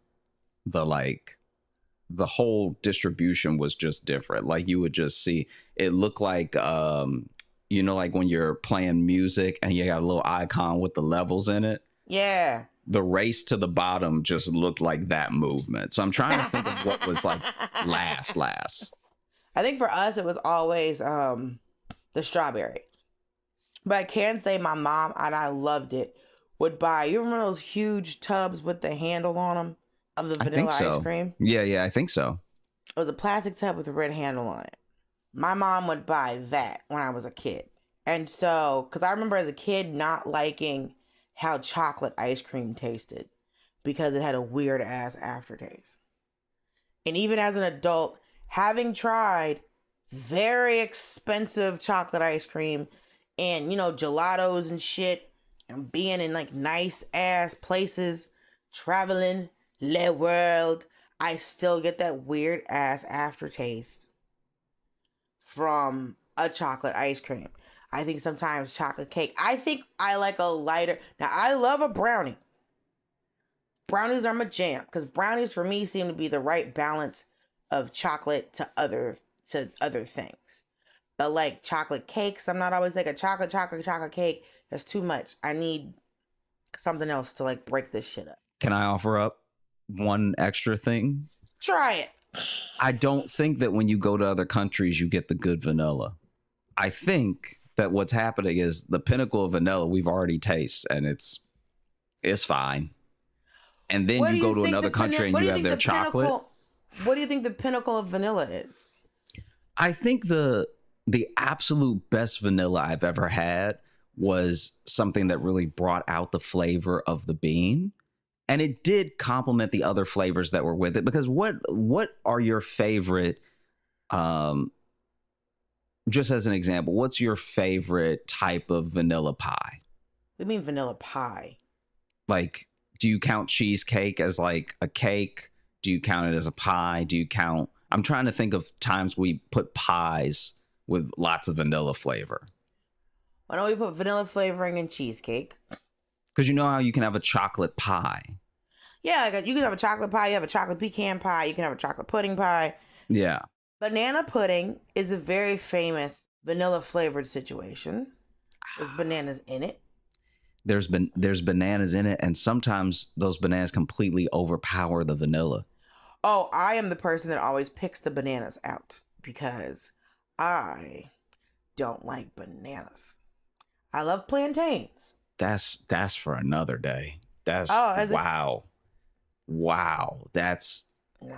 the whole distribution was just different. Like you would just see it looked like like when you're playing music and you got a little icon with the levels in it. Yeah. The race to the bottom just looked like that movement. So I'm trying to think of what was like last. I think for us it was always the strawberry. But I can say my mom, and I loved it, would buy, you remember those huge tubs with the handle on them of the vanilla ice cream? Yeah, I think so. It was a plastic tub with a red handle on it. My mom would buy that when I was a kid. And so, because I remember as a kid not liking how chocolate ice cream tasted because it had a weird ass aftertaste. And even as an adult, having tried very expensive chocolate ice cream and, gelatos and shit, and being in like nice ass places, traveling the world, I still get that weird ass aftertaste from a chocolate ice cream. I think sometimes chocolate cake. I think I like a lighter. Now, I love a brownie. Brownies are my jam because brownies for me seem to be the right balance of chocolate to other things. But like chocolate cakes, I'm not always like a chocolate cake. That's too much. I need something else to like break this shit up. Can I offer up one extra thing? Try it. I don't think that when you go to other countries, you get the good vanilla. I think that what's happening is the pinnacle of vanilla we've already tasted, and it's fine. And then you go to another country and you have their chocolate. What do you think the pinnacle of vanilla is? I think the absolute best vanilla I've ever had was something that really brought out the flavor of the bean. And it did complement the other flavors that were with it. Because what are your favorite, just as an example, what's your favorite type of vanilla pie? What do you mean vanilla pie? Like, do you count cheesecake as like a cake? Do you count it as a pie? I'm trying to think of times we put pies with lots of vanilla flavor. Why don't we put vanilla flavoring in cheesecake? Because you know how you can have a chocolate pie. Yeah, like you can have a chocolate pie, you have a chocolate pecan pie, you can have a chocolate pudding pie. Yeah. Banana pudding is a very famous vanilla flavored situation. There's bananas in it. There's bananas in it, and sometimes those bananas completely overpower the vanilla. Oh, I am the person that always picks the bananas out because I don't like bananas. I love plantains. That's for another day. Wow. That's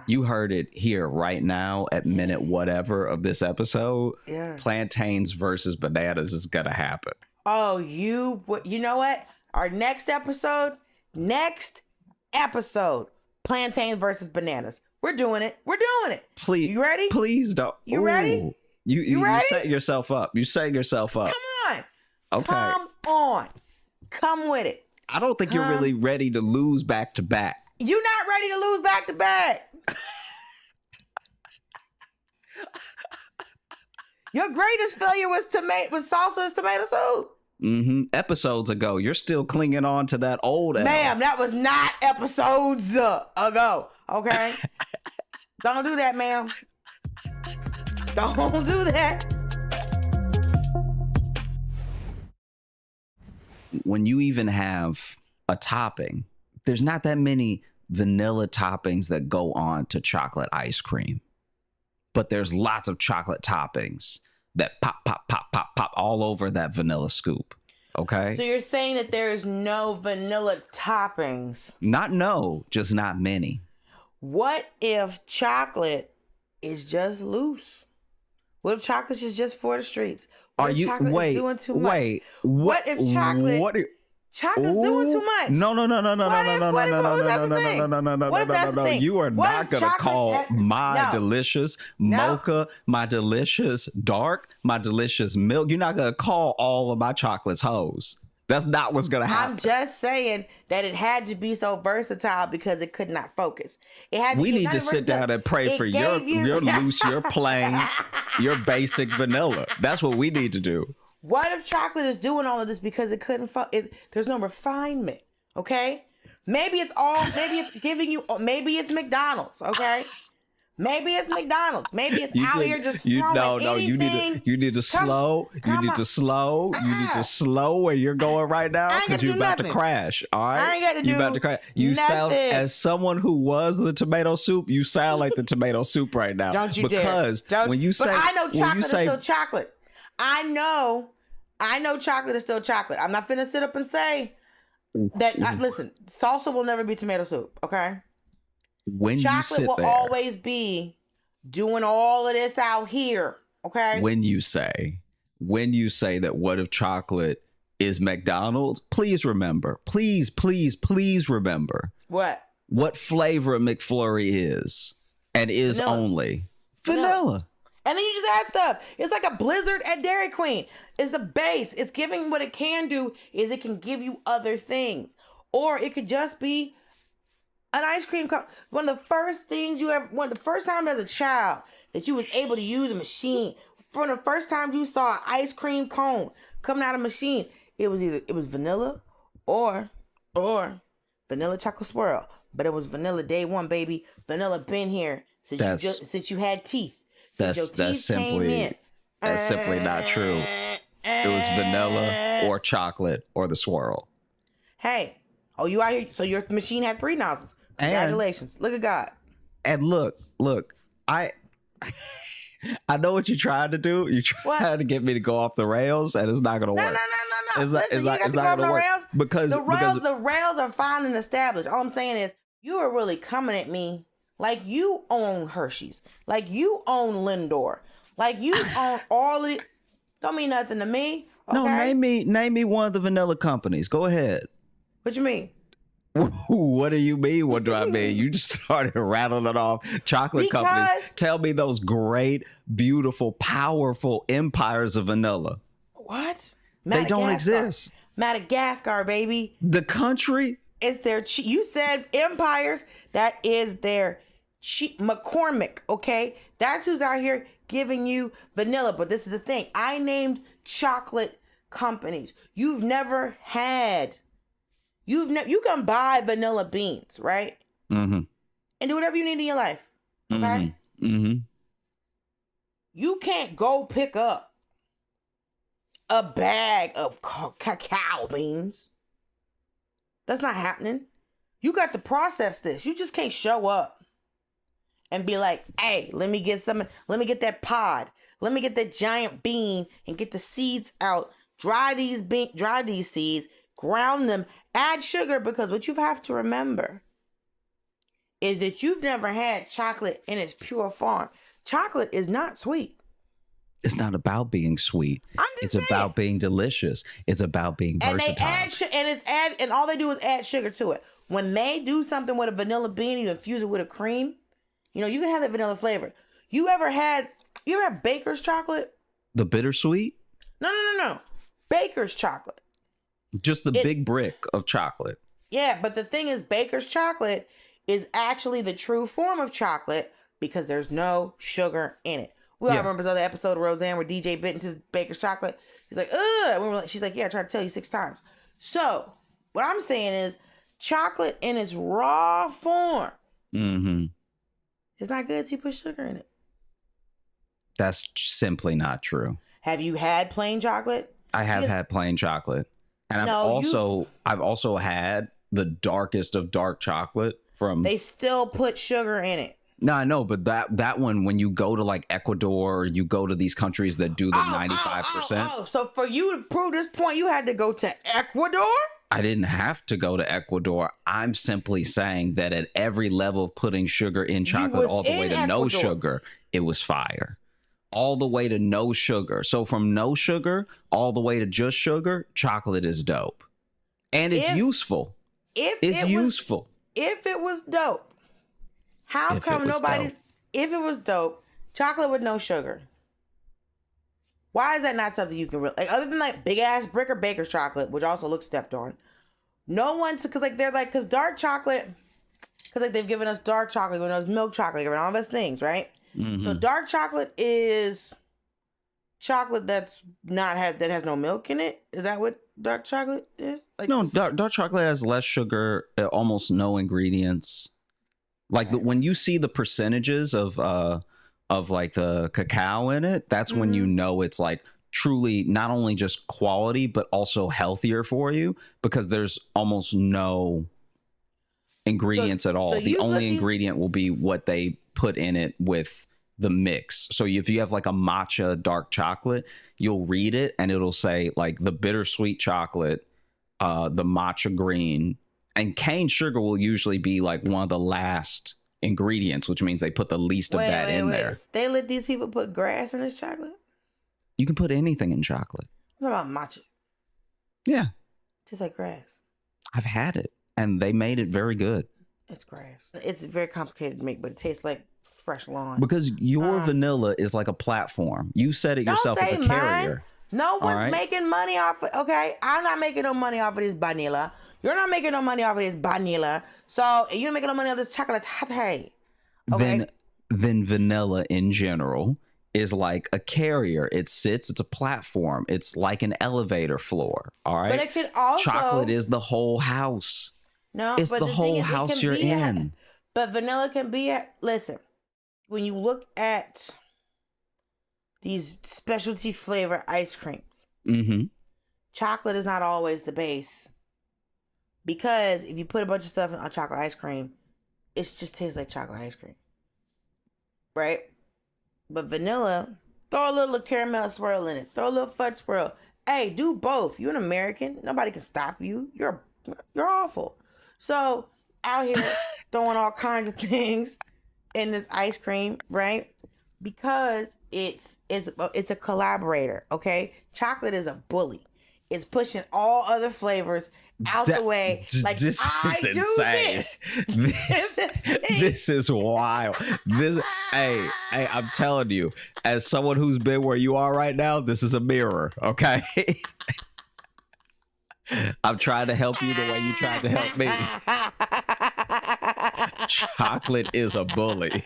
you heard it here right now at minute whatever of this episode. Yeah. Plantains versus bananas is gonna happen. Oh, you know what? Our next episode, plantains versus bananas. We're doing it. Please, you ready? Please don't. You ready? You ready? set yourself up. You set yourself up. Come on. Okay. Come on. Come with it. I don't think you're really ready to lose back to back. You're not ready to lose back to back. Your greatest failure was salsa and tomato soup. Episodes ago, you're still clinging on to that old. Ma'am, that was not episodes ago. Okay, don't do that, ma'am. Don't do that. When you even have a topping, there's not that many vanilla toppings that go on to chocolate ice cream. But there's lots of chocolate toppings that pop all over that vanilla scoop. Okay? So you're saying that there is no vanilla toppings? Just not many. What if chocolate is just loose? What if chocolate is just for the streets? What if chocolate is doing too much? What if chocolate? Chocolate's doing too much. No. What if that's the thing? You are not going to call my delicious mocha, my delicious dark, my delicious milk. You're not going to call all of my chocolates hoes. That's not what's going to happen. I'm just saying that it had to be so versatile because it could not focus. We need to sit down and pray for your loose, your plain, your basic vanilla. That's what we need to do. What if chocolate is doing all of this because it couldn't there's no refinement, okay? Maybe it's giving you, maybe it's McDonald's, okay? Maybe it's McDonald's. Maybe it's out here just throwing anything. You need to slow. You need to slow where you're going right now because you're about to crash. All right, I ain't got to do you're about to crash. You sound, nothing. as someone who was the tomato soup, you sound like the tomato soup right now. Don't you because dare. when you say, but I know chocolate is say, still chocolate. I know chocolate is still chocolate. I'm not finna sit up and say that. Listen, salsa will never be tomato soup. Okay. when you Chocolate sit will there, always be doing all of this out here. Okay. when you say that what if chocolate is McDonald's, please remember, please remember what flavor a McFlurry is and is Vanilla. only vanilla. And then you just add stuff. It's like a Blizzard at Dairy Queen. It's a base. It's giving, what it can do is it can give you other things. Or it could just be an ice cream cone. One of the first time as a child that you was able to use a machine, from the first time you saw an ice cream cone coming out of a machine, it was vanilla or vanilla chocolate swirl. But it was vanilla day one, baby. Vanilla been here since you had teeth. That's simply not true. It was vanilla or chocolate or the swirl. Hey, you out here? So your machine had 3 nozzles. Congratulations! Look at God. And look, I know what you tried to do. You tried to get me to go off the rails, and it's not going to work. No. It's Listen, not going to work rails because the rails are fine and established. All I'm saying is you are really coming at me like you own Hershey's, like you own Lindor, like you own all of it. Don't mean nothing to me. Okay? No, name me one of the vanilla companies. Go ahead. What you mean? What do you mean? What do I mean? You just started rattling it off. Chocolate companies. Tell me those great, beautiful, powerful empires of vanilla. What? They don't exist. Madagascar, baby. The country? It's their, you said empires. That is their McCormick, okay? That's who's out here giving you vanilla. But this is the thing. I named chocolate companies. You can buy vanilla beans, right? Mm-hmm. And do whatever you need in your life, okay? Mm-hmm. You can't go pick up a bag of cacao beans. That's not happening. You got to process this. You just can't show up and be like, hey, let me get that pod. Let me get that giant bean and get the seeds out. Dry these seeds, ground them, add sugar, because what you have to remember is that you've never had chocolate in its pure form. Chocolate is not sweet. It's not about being sweet. It's about being delicious. It's about being versatile. And all they do is add sugar to it. When they do something with a vanilla bean, you infuse it with a cream. You know, you can have that vanilla flavor. You ever had Baker's chocolate? The bittersweet? No. Baker's chocolate. Just the big brick of chocolate. Yeah, but the thing is, Baker's chocolate is actually the true form of chocolate because there's no sugar in it. We all remember the other episode of Roseanne where DJ bit into Baker's chocolate. He's like, ugh. And we were like, she's like, yeah, I tried to tell you 6 times. So what I'm saying is chocolate in its raw form. Mm-hmm. It's not good till you put sugar in it. That's simply not true. Have you had plain chocolate? I have had plain chocolate. And I've also had the darkest of dark chocolate from. They still put sugar in it. No, I know, but that one, when you go to like Ecuador, you go to these countries that do the 95%. So for you to prove this point, you had to go to Ecuador? I didn't have to go to Ecuador. I'm simply saying that at every level of putting sugar in chocolate, all the way to no sugar, it was fire. All the way to no sugar. So from no sugar all the way to just sugar, chocolate is dope. And it's useful. It's useful. If it was dope, how come nobody's... If it was dope, chocolate with no sugar. Why is that not something you can really... Like, other than like big ass brick or Baker's chocolate, which also looks stepped on. No one... Because dark chocolate... Because like they've given us dark chocolate, given us milk chocolate, given all those things, right? Mm-hmm. So dark chocolate is chocolate that has no milk in it? Is that what dark chocolate is? Like No, dark chocolate has less sugar, almost no ingredients. Like when you see the percentages of like the cacao in it, that's when you know it's like truly not only just quality but also healthier for you, because there's almost no ingredients at all. so The you only put these- ingredient will be what they put in it with the mix. So if you have like a matcha dark chocolate, you'll read it and it'll say like the bittersweet chocolate, the matcha green, and cane sugar will usually be like one of the last ingredients, which means they put the least of that in there. They let these people put grass in this chocolate? You can put anything in chocolate. What about matcha? Yeah, Tastes like grass. I've had it and they made it very good. It's grass. It's very complicated to make, but it tastes like fresh lawn. Because your vanilla is like a platform. You said it yourself, Don't it's say a carrier. mine. No one's right. making money off of okay. I'm not making no money off of this vanilla. You're not making no money off of this vanilla. So you're not making no money off this chocolate. Okay. Then vanilla in general is like a carrier. It's a platform. It's like an elevator floor. All right. But it can also chocolate is the whole house. No, It's but the thing whole is, it house can you're be in. But vanilla can be listen, when you look at these specialty flavor ice creams, chocolate is not always the base. Because if you put a bunch of stuff in a chocolate ice cream, it just tastes like chocolate ice cream. Right? But vanilla, throw a little caramel swirl in it. Throw a little fudge swirl. Hey, do both. You're an American. Nobody can stop you. You're awful. So out here throwing all kinds of things in this ice cream, right? Because it's a collaborator, okay? Chocolate is a bully. It's pushing all other flavors out the way. Like, this I is do insane. this. This is wild. Hey, I'm telling you, as someone who's been where you are right now, this is a mirror, okay? I'm trying to help you the way you tried to help me. Chocolate is a bully.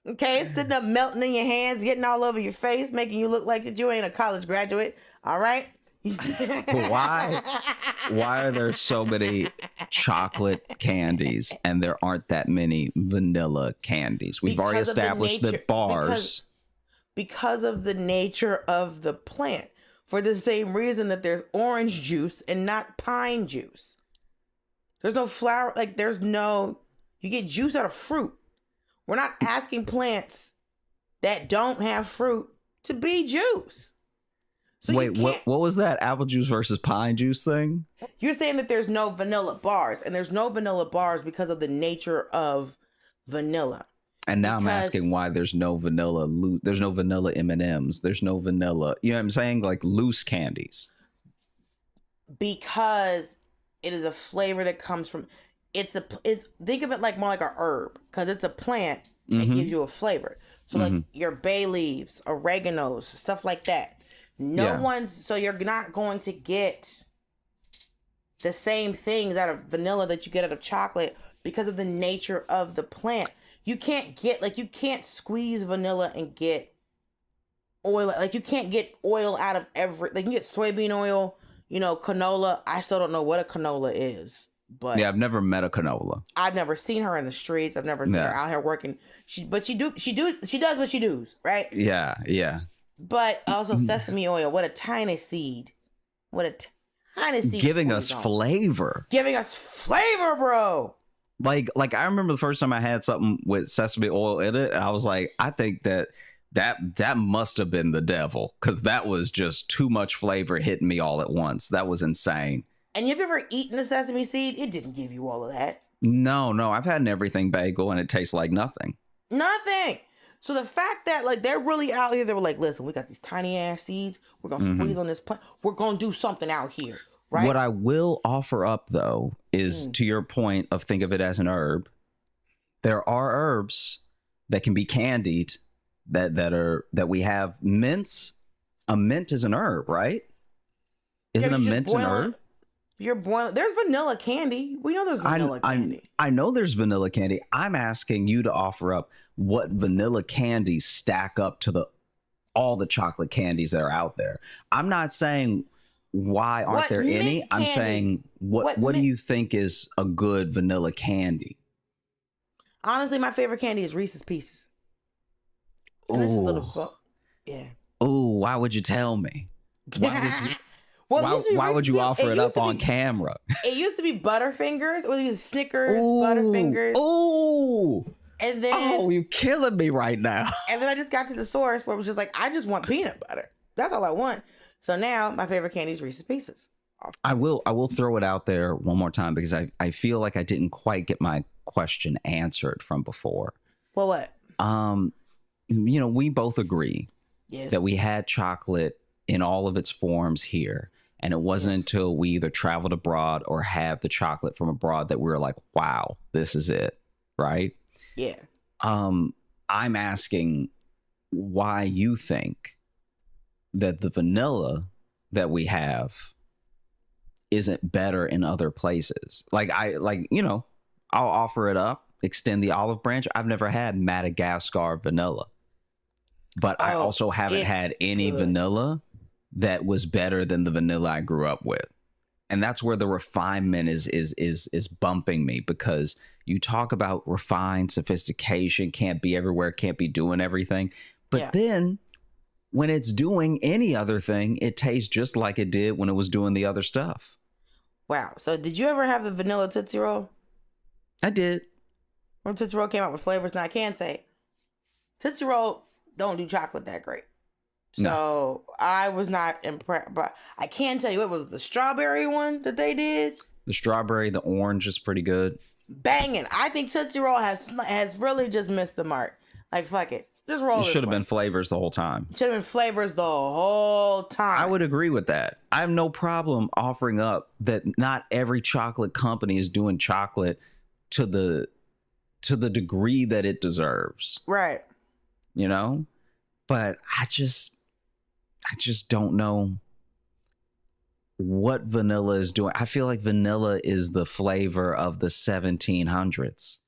Okay, it's sitting up melting in your hands, getting all over your face, making you look like that you ain't a college graduate. All right? Why are there so many chocolate candies and there aren't that many vanilla candies? We've already Because of the established nature- that bars. Because of the nature of the plant. For the same reason that there's orange juice and not pine juice. There's no flower, you get juice out of fruit. We're not asking plants that don't have fruit to be juice. So Wait, what was that apple juice versus pine juice thing? You're saying that there's no vanilla bars, and there's no vanilla bars because of the nature of vanilla. And now I'm asking why there's no vanilla. There's no vanilla M&Ms. There's no vanilla. You know what I'm saying? Like loose candies. Because it is a flavor that comes from. It's think of it like more like a herb, because it's a plant that gives you a flavor. So like your bay leaves, oreganos, stuff like that. So you're not going to get the same things out of vanilla that you get out of chocolate because of the nature of the plant. You can't squeeze vanilla and get oil. Like you can't get oil out of you can get soybean oil, canola. I still don't know what a canola is. But yeah, I've never met a canola. I've never seen her in the streets. I've never seen her out here working. She does what she does, right? Yeah. But also sesame oil. What a tiny seed. What a tiny seed. Giving us flavor. Giving us flavor, bro. Like I remember the first time I had something with sesame oil in it, I was like, I think that must have been the devil, because that was just too much flavor hitting me all at once. That was insane. And you've ever eaten a sesame seed? It didn't give you all of that. No, I've had an everything bagel and it tastes like nothing. Nothing. So the fact that they're really out here, they were like, listen, we got these tiny ass seeds. We're going to squeeze on this plant. We're going to do something out here. Right? What I will offer up though is to your point of think of it as an herb. There are herbs that can be candied that we have mints. A mint is an herb, right? Isn't a mint an herb? You're boiling. There's vanilla candy. We know there's vanilla candy. I know there's vanilla candy. I'm asking you to offer up what vanilla candies stack up to the all the chocolate candies that are out there. I'm not saying why aren't What there any. mint I'm candy? saying what do mint? you think is a good vanilla candy? Honestly, my favorite candy is Reese's Pieces. And it's just a little yeah. Oh, why would you tell me? Why would you? Well, it used to be Why would you Reese's- offer it used up to on be- camera? It used to be Butterfingers. It was Snickers, Butterfingers, Oh, and then oh, you're killing me right now. and then I just got to the source where it was just like I just want peanut butter. That's all I want. So now my favorite candy is Reese's Pieces. I will throw it out there one more time because I feel like I didn't quite get my question answered from before. Well, what? We both agree Yes. that we had chocolate in all of its forms here. And it wasn't until we either traveled abroad or had the chocolate from abroad that we were like, wow, this is it. Right. Yeah. I'm asking why you think that the vanilla that we have isn't better in other places. I'll offer it up, extend the olive branch. I've never had Madagascar vanilla, but I also haven't had any vanilla that was better than the vanilla I grew up with. And that's where the refinement is bumping me, because you talk about refined sophistication, can't be everywhere, can't be doing everything. But then when it's doing any other thing, it tastes just like it did when it was doing the other stuff. Wow. So did you ever have the vanilla Tootsie Roll? I did. When Tootsie Roll came out with flavors, now I can say Tootsie Roll don't do chocolate that great. So I was not impressed, but I can tell you it was the strawberry one that they did. The strawberry, the orange is pretty good. Banging. I think Tootsie Roll has really just missed the mark. Like, fuck it. Just roll It this should have way. been flavors the whole time. Should have been flavors the whole time. I would agree with that. I have no problem offering up that not every chocolate company is doing chocolate to the degree that it deserves. Right. But I just don't know what vanilla is doing. I feel like vanilla is the flavor of the 1700s.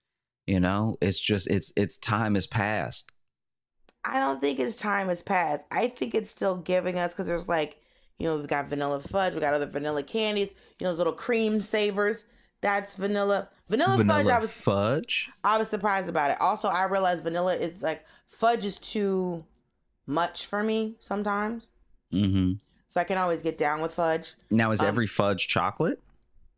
It's just its time has passed. I don't think its time has passed. I think it's still giving us, because there's we've got vanilla fudge, we got other vanilla candies, little cream savers. That's vanilla. Vanilla fudge. I was surprised about it. Also, I realized vanilla is fudge is too much for me sometimes. Mm-hmm. So I can always get down with fudge. Now, is every fudge chocolate?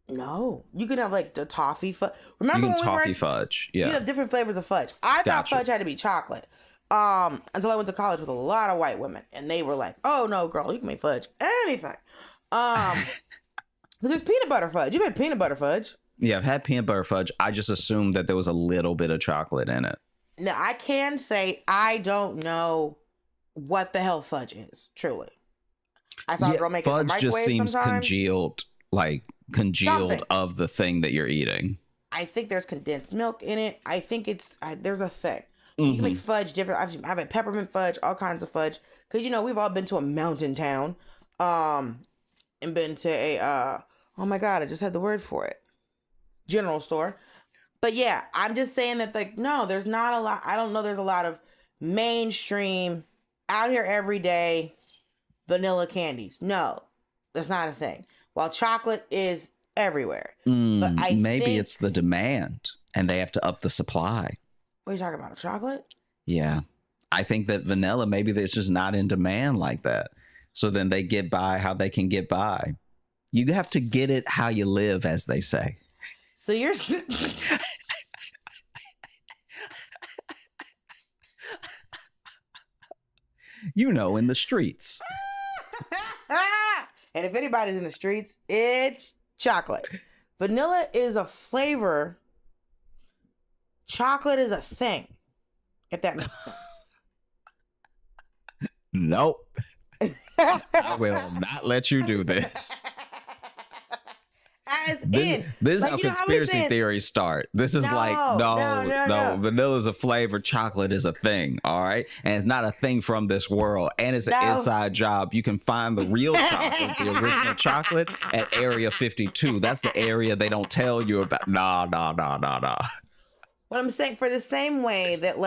No, you can have the toffee fudge. Remember when toffee fudge? Yeah, you have different flavors of fudge. I thought fudge had to be chocolate. Until I went to college with a lot of white women, and they were like, "Oh no, girl, you can make fudge anything." But there's peanut butter fudge. You've had peanut butter fudge. Yeah, I've had peanut butter fudge. I just assumed that there was a little bit of chocolate in it. Now, I can say I don't know what the hell fudge is, truly. I saw a girl make it in the fudge microwave just seems sometimes. congealed Something. of the thing that you're eating. I think there's condensed milk in it. I think there's a thing. You can make fudge different. I've had peppermint fudge, all kinds of fudge. Because, we've all been to a mountain town. And been to a, oh my God, I just had the word for it. General store. But yeah, I'm just saying that, no, there's not a lot. I don't know there's a lot of mainstream, out here every day, vanilla candies. No, that's not a thing. While chocolate is everywhere. But Maybe it's the demand and they have to up the supply. What are you talking about? Chocolate? Yeah. I think that vanilla, maybe it's just not in demand like that. So then they get by how they can get by. You have to get it how you live, as they say. So you're... in the streets. And if anybody's in the streets, it's chocolate. Vanilla is a flavor. Chocolate is a thing. If that makes sense. Nope. I will not let you do this. This is how conspiracy theories start. This is no, vanilla is a flavor, chocolate is a thing, all right? And it's not a thing from this world, and it's an inside job. You can find the real chocolate, the original chocolate, at Area 52. That's the area they don't tell you about. Nah. What I'm saying, for the same way that,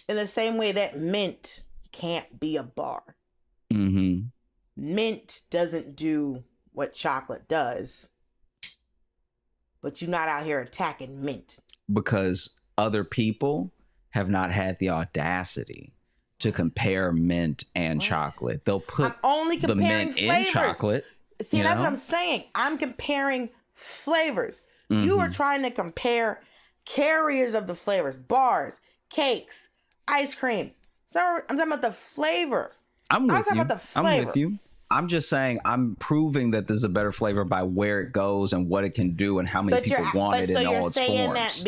in the same way that mint can't be a bar. Mm-hmm. Mint doesn't do what chocolate does, but you're not out here attacking mint. Because other people have not had the audacity to compare mint and chocolate. They'll put I'm only the comparing mint flavors. in chocolate. See, you that's know? what I'm saying. I'm comparing flavors. You Mm-hmm. are trying to compare carriers of the flavors, bars, cakes, ice cream. So I'm talking about the flavor. I'm with talking you. about the flavor. I'm with you. I'm just saying I'm proving that there's a better flavor by where it goes and what it can do and how many people want it in all its So you're saying forms. that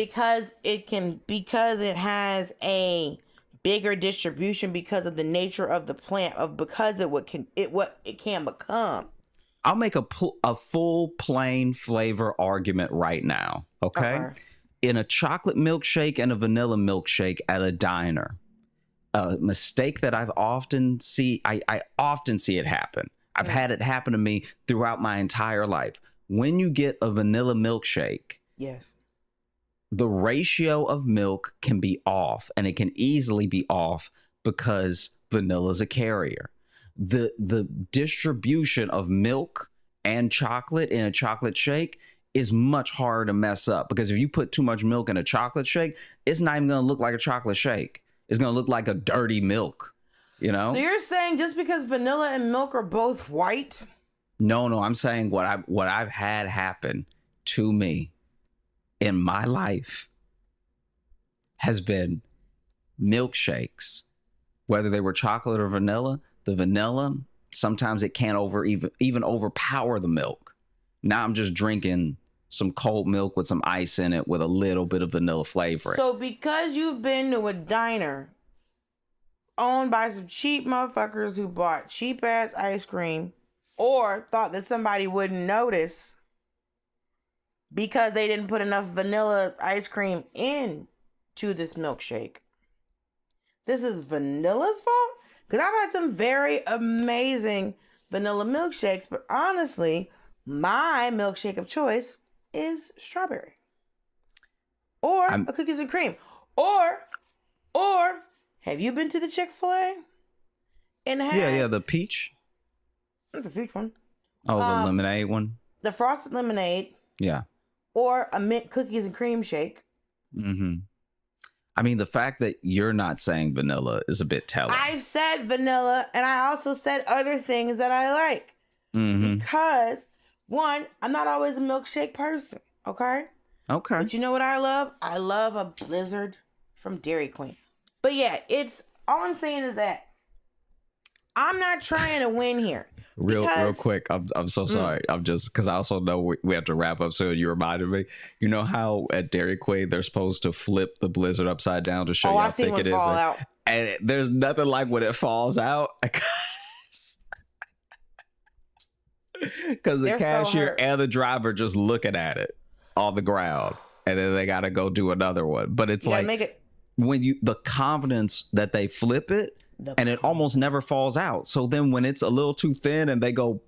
because it has a bigger distribution because of the nature of the plant because of what it can become. I'll make a full plain flavor argument right now. Okay. In a chocolate milkshake and a vanilla milkshake at a diner, a mistake that I often see it happen. I've had it happen to me throughout my entire life. When you get a vanilla milkshake, Yes. the ratio of milk can be off, and it can easily be off because vanilla is a carrier. The distribution of milk and chocolate in a chocolate shake is much harder to mess up, because if you put too much milk in a chocolate shake, it's not even going to look like a chocolate shake. It's going to look like a dirty milk, you know? So you're saying just because vanilla and milk are both white? No, I'm saying what I've had happen to me in my life has been milkshakes, whether they were chocolate or vanilla. The vanilla, sometimes it can't even overpower the milk. Now I'm just drinking some cold milk with some ice in it with a little bit of vanilla flavor. So because you've been to a diner owned by some cheap motherfuckers who bought cheap ass ice cream or thought that somebody wouldn't notice because they didn't put enough vanilla ice cream in to this milkshake, this is vanilla's fault? Because I've had some very amazing vanilla milkshakes, but honestly, my milkshake of choice is strawberry or a cookies and cream, or have you been to the Chick-fil-A and had the peach. that's a peach one, Oh, the lemonade one. the frosted lemonade, Yeah. or a mint cookies and cream shake? Mm-hmm. I mean, the fact that you're not saying vanilla is a bit telling. I've said vanilla, and I also said other things that I like. Mm-hmm. Because, one, I'm not always a milkshake person, okay? Okay. But you know what I love? I love a Blizzard from Dairy Queen. But yeah, all I'm saying is that I'm not trying to win here. Real quick, I'm so sorry. I'm just, because I also know we have to wrap up soon. You reminded me. You know how at Dairy Queen they're supposed to flip the Blizzard upside down to show you how I've seen thick one it is, fall out. and there's nothing like when it falls out, because the They're so cashier hurt. and the driver just looking at it on the ground, and then they got to go do another one. But it's You gotta like make it. when the confidence that they flip it, and it almost never falls out. So then when it's a little too thin and they go,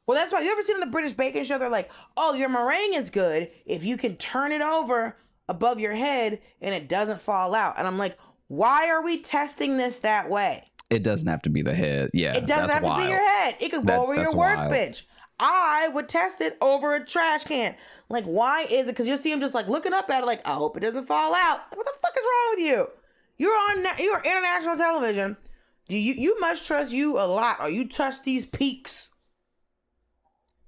Well, that's why you ever seen on the British Baking Show, they're like, oh, your meringue is good if you can turn it over above your head and it doesn't fall out. And I'm like, why are we testing this that way? it doesn't have to be the head. Yeah, It doesn't have to be your head. It could go over your that's wild. workbench. I would test it over a trash can. Like, why is it? Because you'll see him just like looking up at it like, I hope it doesn't fall out. What the fuck is wrong with you? You're international television. You must trust you a lot, or you trust these peaks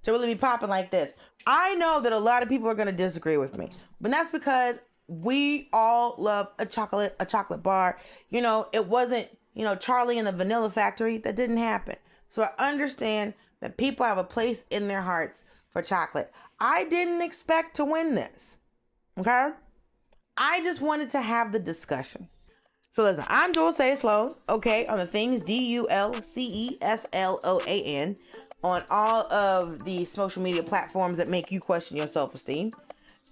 to really be popping like this. I know that a lot of people are going to disagree with me, but that's because we all love a chocolate bar. You know, it wasn't, Charlie and the Vanilla Factory. That didn't happen. So I understand that people have a place in their hearts for chocolate. I didn't expect to win this. Okay? I just wanted to have the discussion. So listen, I'm Dulce Sloan, okay, on the things DULCESLOAN on all of the social media platforms that make you question your self-esteem.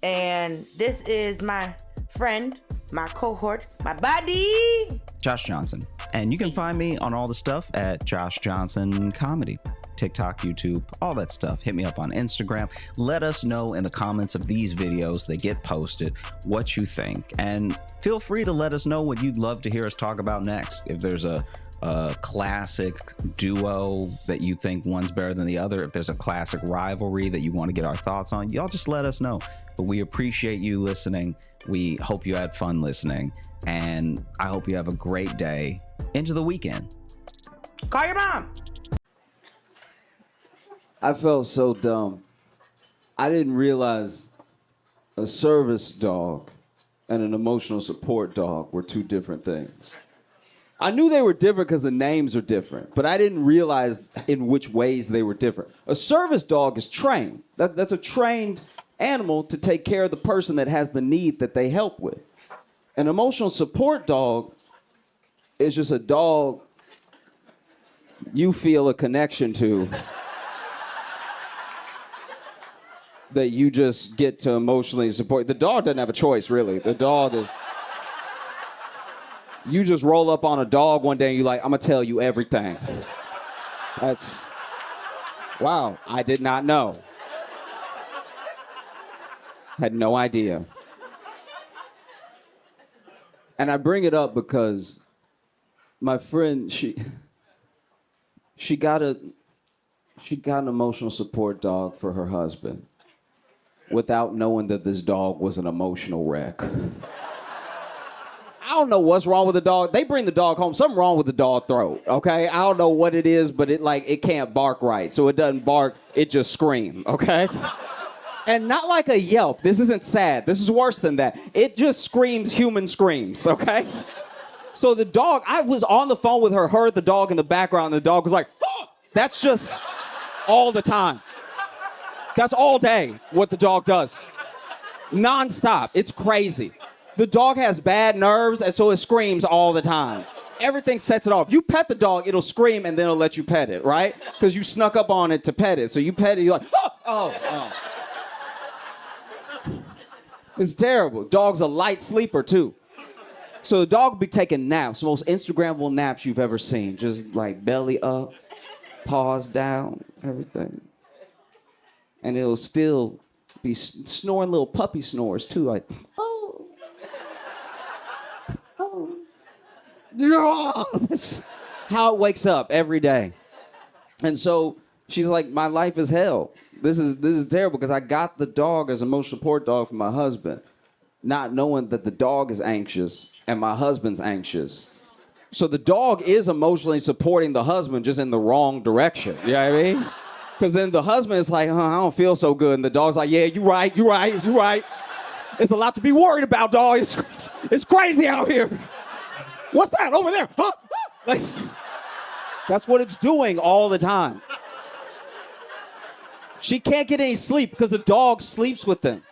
And this is my friend, my cohort, my buddy, Josh Johnson. And you can find me on all the stuff at Josh Johnson Comedy. TikTok, YouTube, all that stuff. Hit me up on Instagram. Let us know in the comments of these videos that get posted what you think. And feel free to let us know what you'd love to hear us talk about next. If there's a classic duo that you think one's better than the other, if there's a classic rivalry that you want to get our thoughts on, y'all just let us know. But we appreciate you listening. We hope you had fun listening, and I hope you have a great day into the weekend. Call your mom. I felt so dumb. I didn't realize a service dog and an emotional support dog were two different things. I knew they were different because the names are different, but I didn't realize in which ways they were different. A service dog is trained. That's a trained animal to take care of the person that has the need that they help with. An emotional support dog is just a dog you feel a connection to that you just get to emotionally support. The dog doesn't have a choice, really. The dog is... You just roll up on a dog one day and you're like, I'm gonna tell you everything. That's... Wow, I did not know. Had no idea. And I bring it up because my friend, she got an emotional support dog for her husband without knowing that this dog was an emotional wreck. I don't know what's wrong with the dog. They bring the dog home. Something wrong with the dog throat, okay? I don't know what it is, but it can't bark right. So it doesn't bark, it just screams, okay? And not like a yelp. This isn't sad. This is worse than that. It just screams human screams, okay? So the dog, I was on the phone with her, heard the dog in the background, and the dog was like, oh! That's just all the time. That's all day what the dog does. Nonstop. It's crazy. The dog has bad nerves, and so it screams all the time. Everything sets it off. You pet the dog, it'll scream, and then it'll let you pet it, right? Because you snuck up on it to pet it. So you pet it, you're like, oh. It's terrible. Dog's a light sleeper, too. So the dog will be taking naps, the most Instagrammable naps you've ever seen. Just like belly up, paws down, everything. And it'll still be snoring little puppy snores, too, like, oh. No, that's how it wakes up every day. And so she's like, my life is hell. This is terrible because I got the dog as an emotional support dog for my husband, not knowing that the dog is anxious and my husband's anxious. So the dog is emotionally supporting the husband just in the wrong direction. You know what I mean? Because then the husband is like, I don't feel so good. And the dog's like, yeah, you're right. It's a lot to be worried about, dog. It's crazy out here. What's that over there? Huh? Like, that's what it's doing all the time. She can't get any sleep because the dog sleeps with them.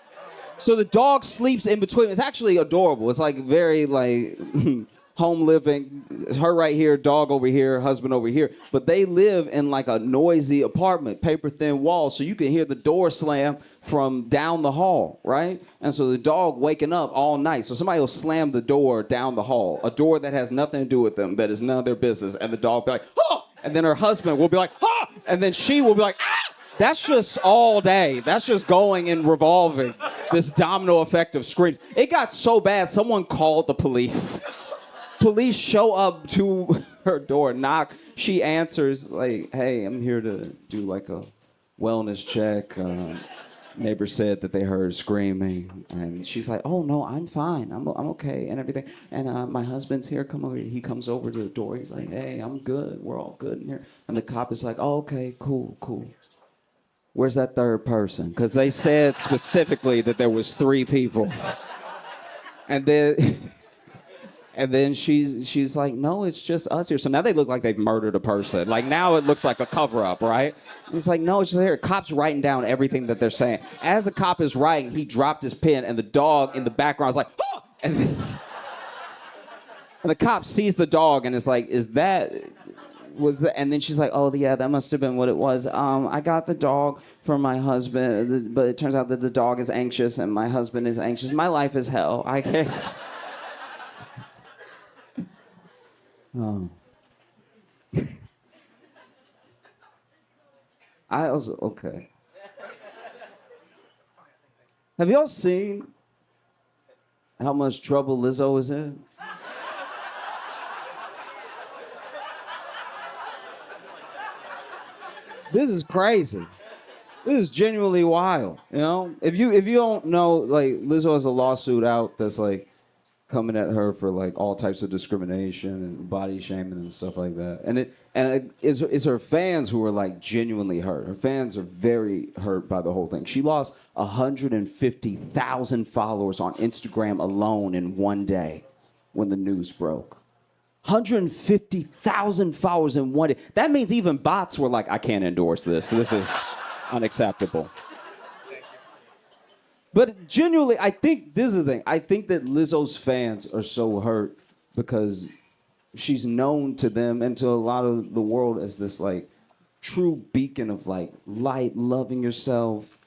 So the dog sleeps in between. It's actually adorable. It's like very like home living. Her right here, dog over here, husband over here. But they live in like a noisy apartment, paper thin walls, so you can hear the door slam from down the hall, right? And so the dog waking up all night. So somebody will slam the door down the hall, a door that has nothing to do with them, that is none of their business, and the dog will be like, oh! And then her husband will be like, ah! And then she will be like, ah! That's just all day. That's just going and revolving, this domino effect of screams. It got so bad, someone called the police. Police show up to her door, knock. She answers like, hey, I'm here to do like a wellness check. Neighbor said that they heard screaming. And she's like, oh, no, I'm fine. I'm okay and everything. And my husband's here. Come over. He comes over to the door. He's like, hey, I'm good. We're all good in here. And the cop is like, oh, okay, cool. Where's that third person? Because they said specifically that there was 3 people. And then she's like, no, it's just us here. So now they look like they've murdered a person. Like now it looks like a cover-up, right? And it's like, no, it's just here. Cop's writing down everything that they're saying. As the cop is writing, he dropped his pen, and the dog in the background is like, oh! And the cop sees the dog and is like, and then she's like, oh, yeah, that must have been what it was. I got the dog from my husband, but it turns out that the dog is anxious and my husband is anxious. My life is hell. I can't. Oh. I was okay. Have y'all seen how much trouble Lizzo is in? This is crazy. This is genuinely wild. You know, if you don't know, like Lizzo has a lawsuit out that's like coming at her for like all types of discrimination and body shaming and stuff like that. And it's her fans who are like genuinely hurt. Her fans are very hurt by the whole thing. She lost 150,000 followers on Instagram alone in one day when the news broke. 150,000 followers in one day. That means even bots were like, I can't endorse this. This is unacceptable. But genuinely, I think this is the thing. I think that Lizzo's fans are so hurt because she's known to them and to a lot of the world as this like true beacon of like light, loving yourself,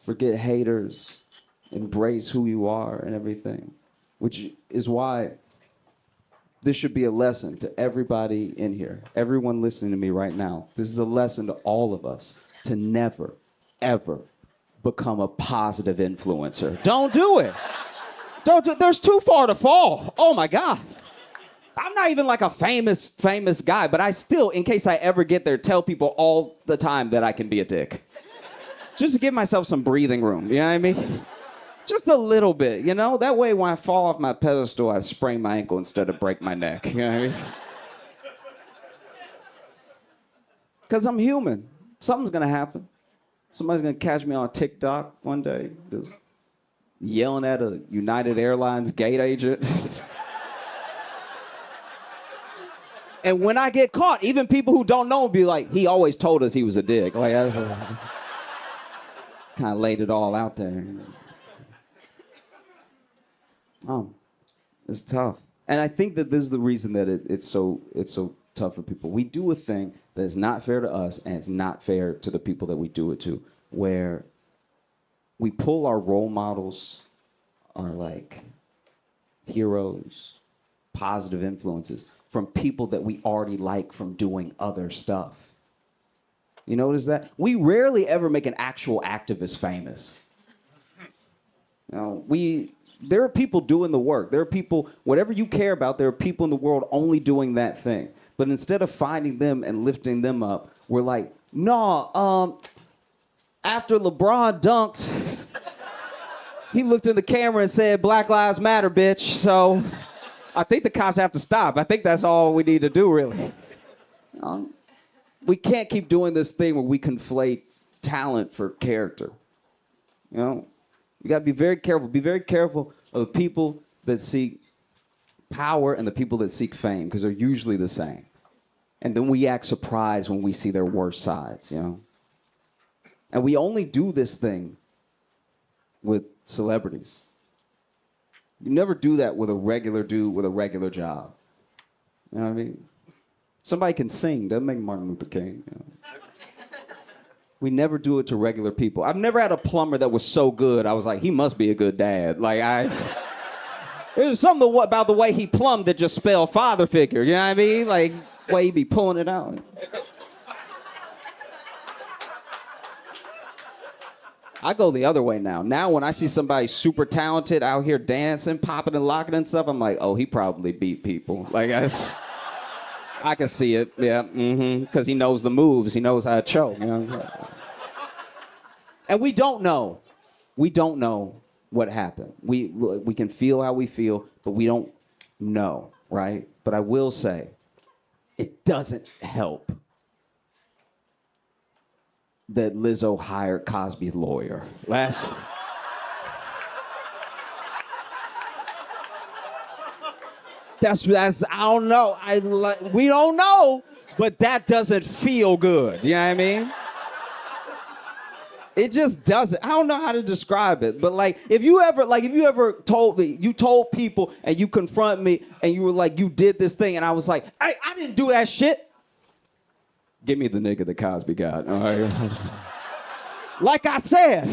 forget haters, embrace who you are and everything. Which is why this should be a lesson to everybody in here, everyone listening to me right now. This is a lesson to all of us to never, ever become a positive influencer. Don't do it. Don't do, there's too far to fall. Oh my God. I'm not even like a famous guy, but I still, in case I ever get there, tell people all the time that I can be a dick. Just to give myself some breathing room, you know what I mean? Just a little bit, you know? That way when I fall off my pedestal, I sprain my ankle instead of break my neck, you know what I mean? Because I'm human. Something's gonna happen. Somebody's gonna catch me on TikTok one day, just yelling at a United Airlines gate agent. And when I get caught, even people who don't know will be like, he always told us he was a dick. Like, I kind of laid it all out there. It's tough. And I think that this is the reason that it's so tough for people. We do a thing that is not fair to us and it's not fair to the people that we do it to, where we pull our role models, our like heroes, positive influences from people that we already like from doing other stuff. You notice that? We rarely ever make an actual activist famous. You know, there are people doing the work. There are people, whatever you care about, there are people in the world only doing that thing. But instead of finding them and lifting them up, we're like, no, after LeBron dunked, he looked in the camera and said, Black Lives Matter, bitch. So I think the cops have to stop. I think that's all we need to do, really. We can't keep doing this thing where we conflate talent for character. You know? You gotta be very careful. Be very careful of the people that seek power and the people that seek fame, because they're usually the same. And then we act surprised when we see their worst sides, you know? And we only do this thing with celebrities. You never do that with a regular dude with a regular job. You know what I mean? Somebody can sing, doesn't make Martin Luther King, you know? We never do it to regular people. I've never had a plumber that was so good, I was like, he must be a good dad. Like, there's something about the way he plumbed that just spelled father figure, you know what I mean? Like, the way he be pulling it out. I go the other way now. Now when I see somebody super talented out here dancing, popping and locking and stuff, I'm like, oh, he probably beat people. Like, I can see it, yeah, because he knows the moves. He knows how to choke, you know what I'm saying? And we don't know. We don't know what happened. We can feel how we feel, but we don't know, right? But I will say, it doesn't help that Lizzo hired Cosby's lawyer. That's I don't know. We don't know, but that doesn't feel good. You know what I mean? It just doesn't. I don't know how to describe it, but like if you ever told me, you told people and you confront me and you were like, you did this thing, and I was like, I didn't do that shit. Give me the nigga that Cosby got. All right. Like I said.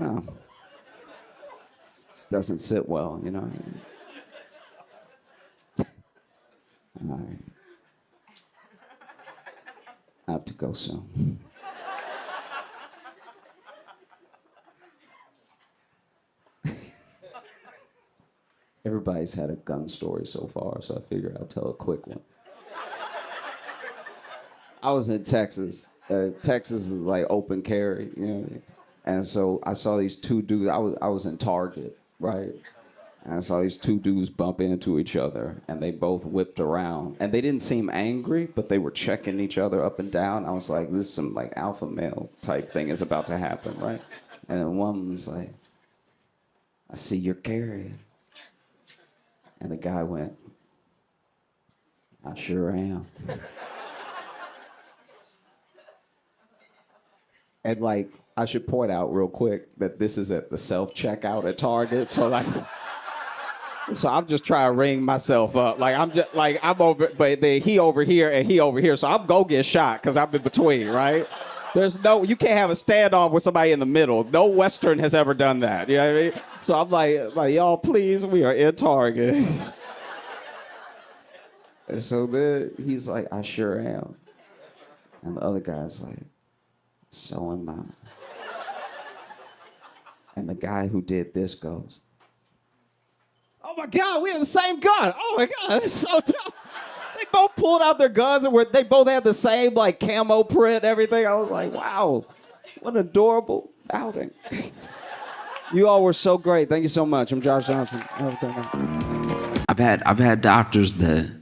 Oh. Just doesn't sit well, you know. All right. go soon. Everybody's had a gun story so far, so I figure I'll tell a quick one. I was in Texas. Texas is like open carry, you know. And so I saw these two dudes. I was in Target, right? And I saw these two dudes bump into each other, and they both whipped around. And they didn't seem angry, but they were checking each other up and down. I was like, this is some like alpha male type thing is about to happen, right? And then one was like, I see you're carrying. And the guy went, I sure am. And like, I should point out real quick that this is at the self-checkout at Target. So I'm just trying to ring myself up. Like I'm over, but he over here and he over here. So I'm gonna get shot because I'm in between, right? You can't have a standoff with somebody in the middle. No Western has ever done that. You know what I mean? So I'm like y'all, please, we are in Target. And so then he's like, I sure am. And the other guy's like, so am I. And the guy who did this goes, oh my God, we have the same gun. Oh my God, that's so tough. They both pulled out their guns and they both had the same like camo print, everything. I was like, wow, what an adorable outing. You all were so great. Thank you so much. I'm Josh Johnson. Have a good night. I've had doctors that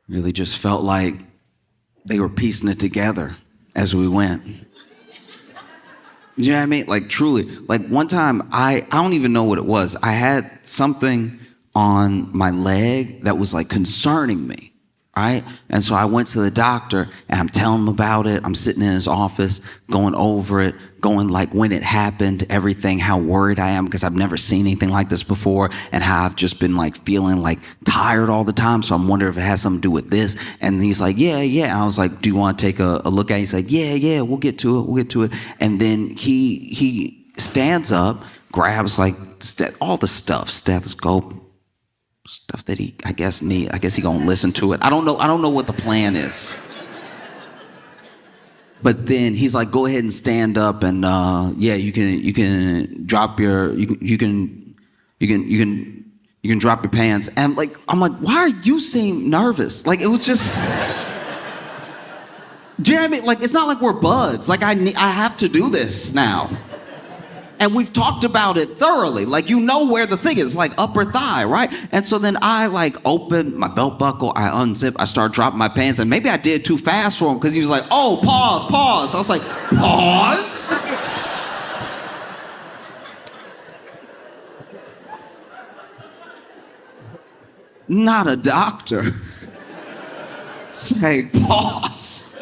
really just felt like they were piecing it together as we went. You know what I mean? Like truly, like one time I don't even know what it was. I had something on my leg that was like concerning me, right? And so I went to the doctor and I'm telling him about it. I'm sitting in his office going over it, going like when it happened, everything, how worried I am because I've never seen anything like this before and how I've just been like feeling like tired all the time. So I'm wondering if it has something to do with this. And he's like, yeah. And I was like, do you want to take a look at it? He's like, yeah, we'll get to it. And then he stands up, grabs like all the stuff, stethoscope, stuff that he, I guess he gonna listen to it. I don't know what the plan is. But then he's like, go ahead and stand up and you can drop your you can drop your pants. And like I'm like, why are you seem nervous? Like it was just do you know what I mean? Like it's not like we're buds. Like I have to do this now. And we've talked about it thoroughly. Like, you know where the thing is, like upper thigh, right? And so then I like open my belt buckle, I unzip, I start dropping my pants, and maybe I did too fast for him because he was like, oh, pause. I was like, pause? Not a doctor. Say pause.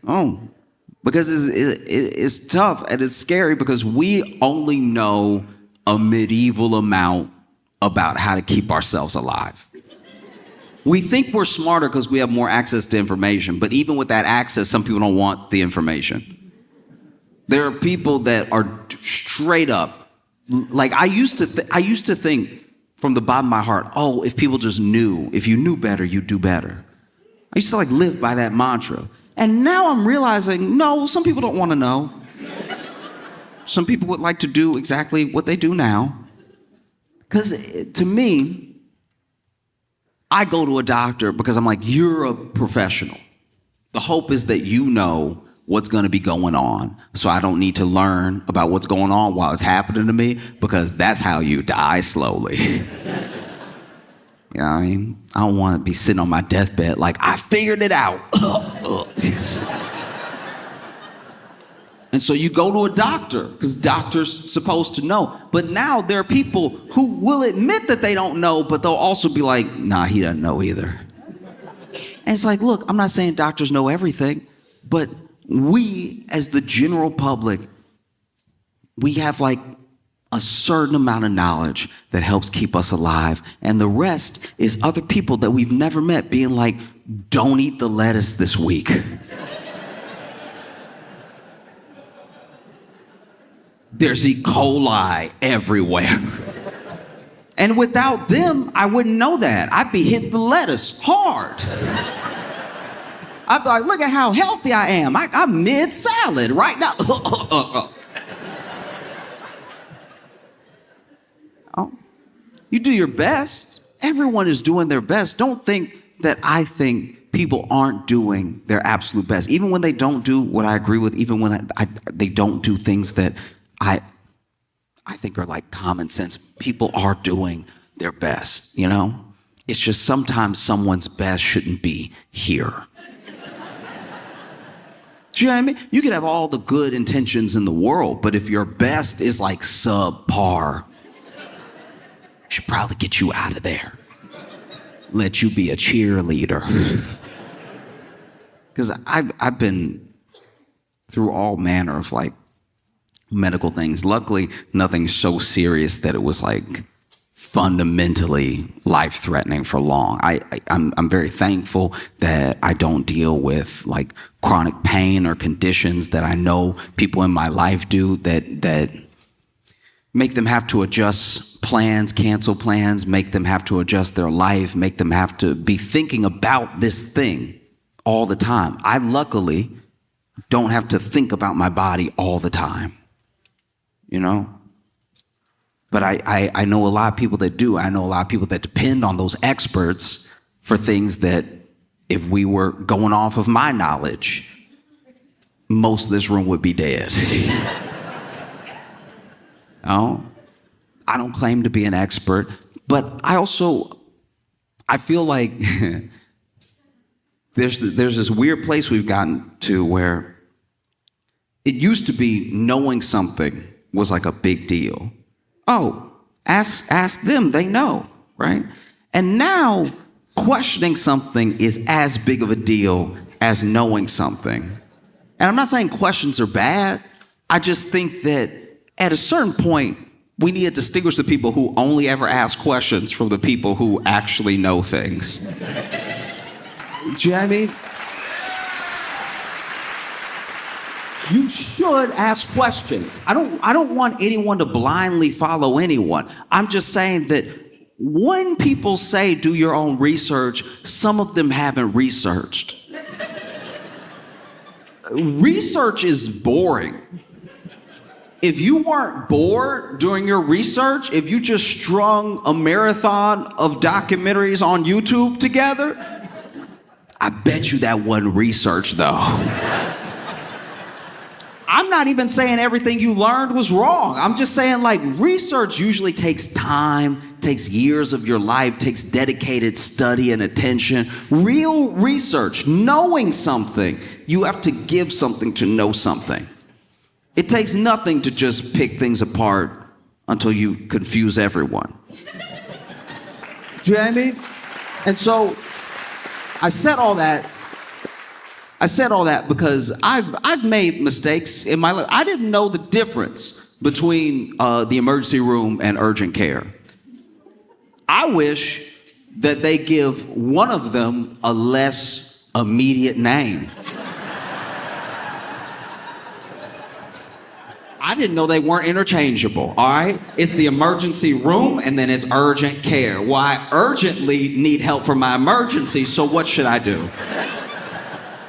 Oh. Because it's tough and it's scary because we only know a medieval amount about how to keep ourselves alive. We think we're smarter because we have more access to information, but even with that access, some people don't want the information. There are people that are straight up, like I used to think from the bottom of my heart, oh, if people just knew, if you knew better, you'd do better. I used to like live by that mantra. And now I'm realizing, no, some people don't want to know. Some people would like to do exactly what they do now. Because to me, I go to a doctor because I'm like, you're a professional. The hope is that you know what's going to be going on. So I don't need to learn about what's going on while it's happening to me because that's how you die slowly. You know what I mean? I don't want to be sitting on my deathbed like, I figured it out. And so you go to a doctor because doctor's supposed to know. But now there are people who will admit that they don't know, but they'll also be like, nah, he doesn't know either. And it's like, look, I'm not saying doctors know everything, but we as the general public, we have like a certain amount of knowledge that helps keep us alive. And the rest is other people that we've never met being like, don't eat the lettuce this week. There's E. coli everywhere. And without them, I wouldn't know that. I'd be hitting the lettuce hard. I'd be like, look at how healthy I am. I'm mid-salad right now. Oh, you do your best. Everyone is doing their best. Don't think that I think people aren't doing their absolute best. Even when they don't do what I agree with, even when they don't do things that I think are like common sense, people are doing their best, you know? It's just sometimes someone's best shouldn't be here. Do you know what I mean? You could have all the good intentions in the world, but if your best is like subpar, should probably get you out of there. Let you be a cheerleader. Because I've been through all manner of like medical things. Luckily, nothing so serious that it was like fundamentally life-threatening for long. I'm very thankful that I don't deal with like chronic pain or conditions that I know people in my life do that make them have to adjust plans, cancel plans, make them have to adjust their life, make them have to be thinking about this thing all the time. I luckily don't have to think about my body all the time, you know? But I know a lot of people that do. I know a lot of people that depend on those experts for things that if we were going off of my knowledge, most of this room would be dead. Oh, I don't claim to be an expert, but I feel like there's this weird place we've gotten to where it used to be knowing something was like a big deal. Oh, ask them, they know, right? And now questioning something is as big of a deal as knowing something. And I'm not saying questions are bad. I just think that at a certain point, we need to distinguish the people who only ever ask questions from the people who actually know things. Do you know what I mean? You should ask questions. I don't want anyone to blindly follow anyone. I'm just saying that when people say do your own research, some of them haven't researched. Research is boring. If you weren't bored during your research, if you just strung a marathon of documentaries on YouTube together, I bet you that wasn't research though. I'm not even saying everything you learned was wrong. I'm just saying like research usually takes time, takes years of your life, takes dedicated study and attention. Real research, knowing something, you have to give something to know something. It takes nothing to just pick things apart until you confuse everyone. Do you know what I mean? And so I said all that because I've made mistakes in my life. I didn't know the difference between the emergency room and urgent care. I wish that they give one of them a less immediate name. I didn't know they weren't interchangeable, all right? It's the emergency room and then it's urgent care. Well, I urgently need help for my emergency, so what should I do?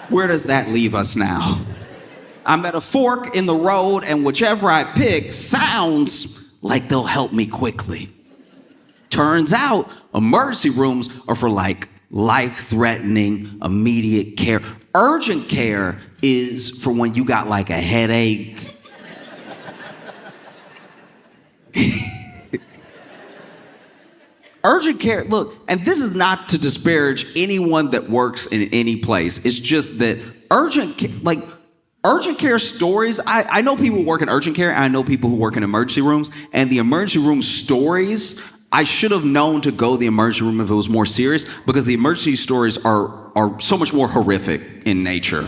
Where does that leave us now? I'm at a fork in the road and whichever I pick sounds like they'll help me quickly. Turns out emergency rooms are for like life-threatening, immediate care. Urgent care is for when you got like a headache. Urgent care, look, and this is not to disparage anyone that works in any place. It's just that urgent care stories, I know people who work in urgent care, and I know people who work in emergency rooms, and the emergency room stories, I should have known to go to the emergency room if it was more serious, because the emergency stories are so much more horrific in nature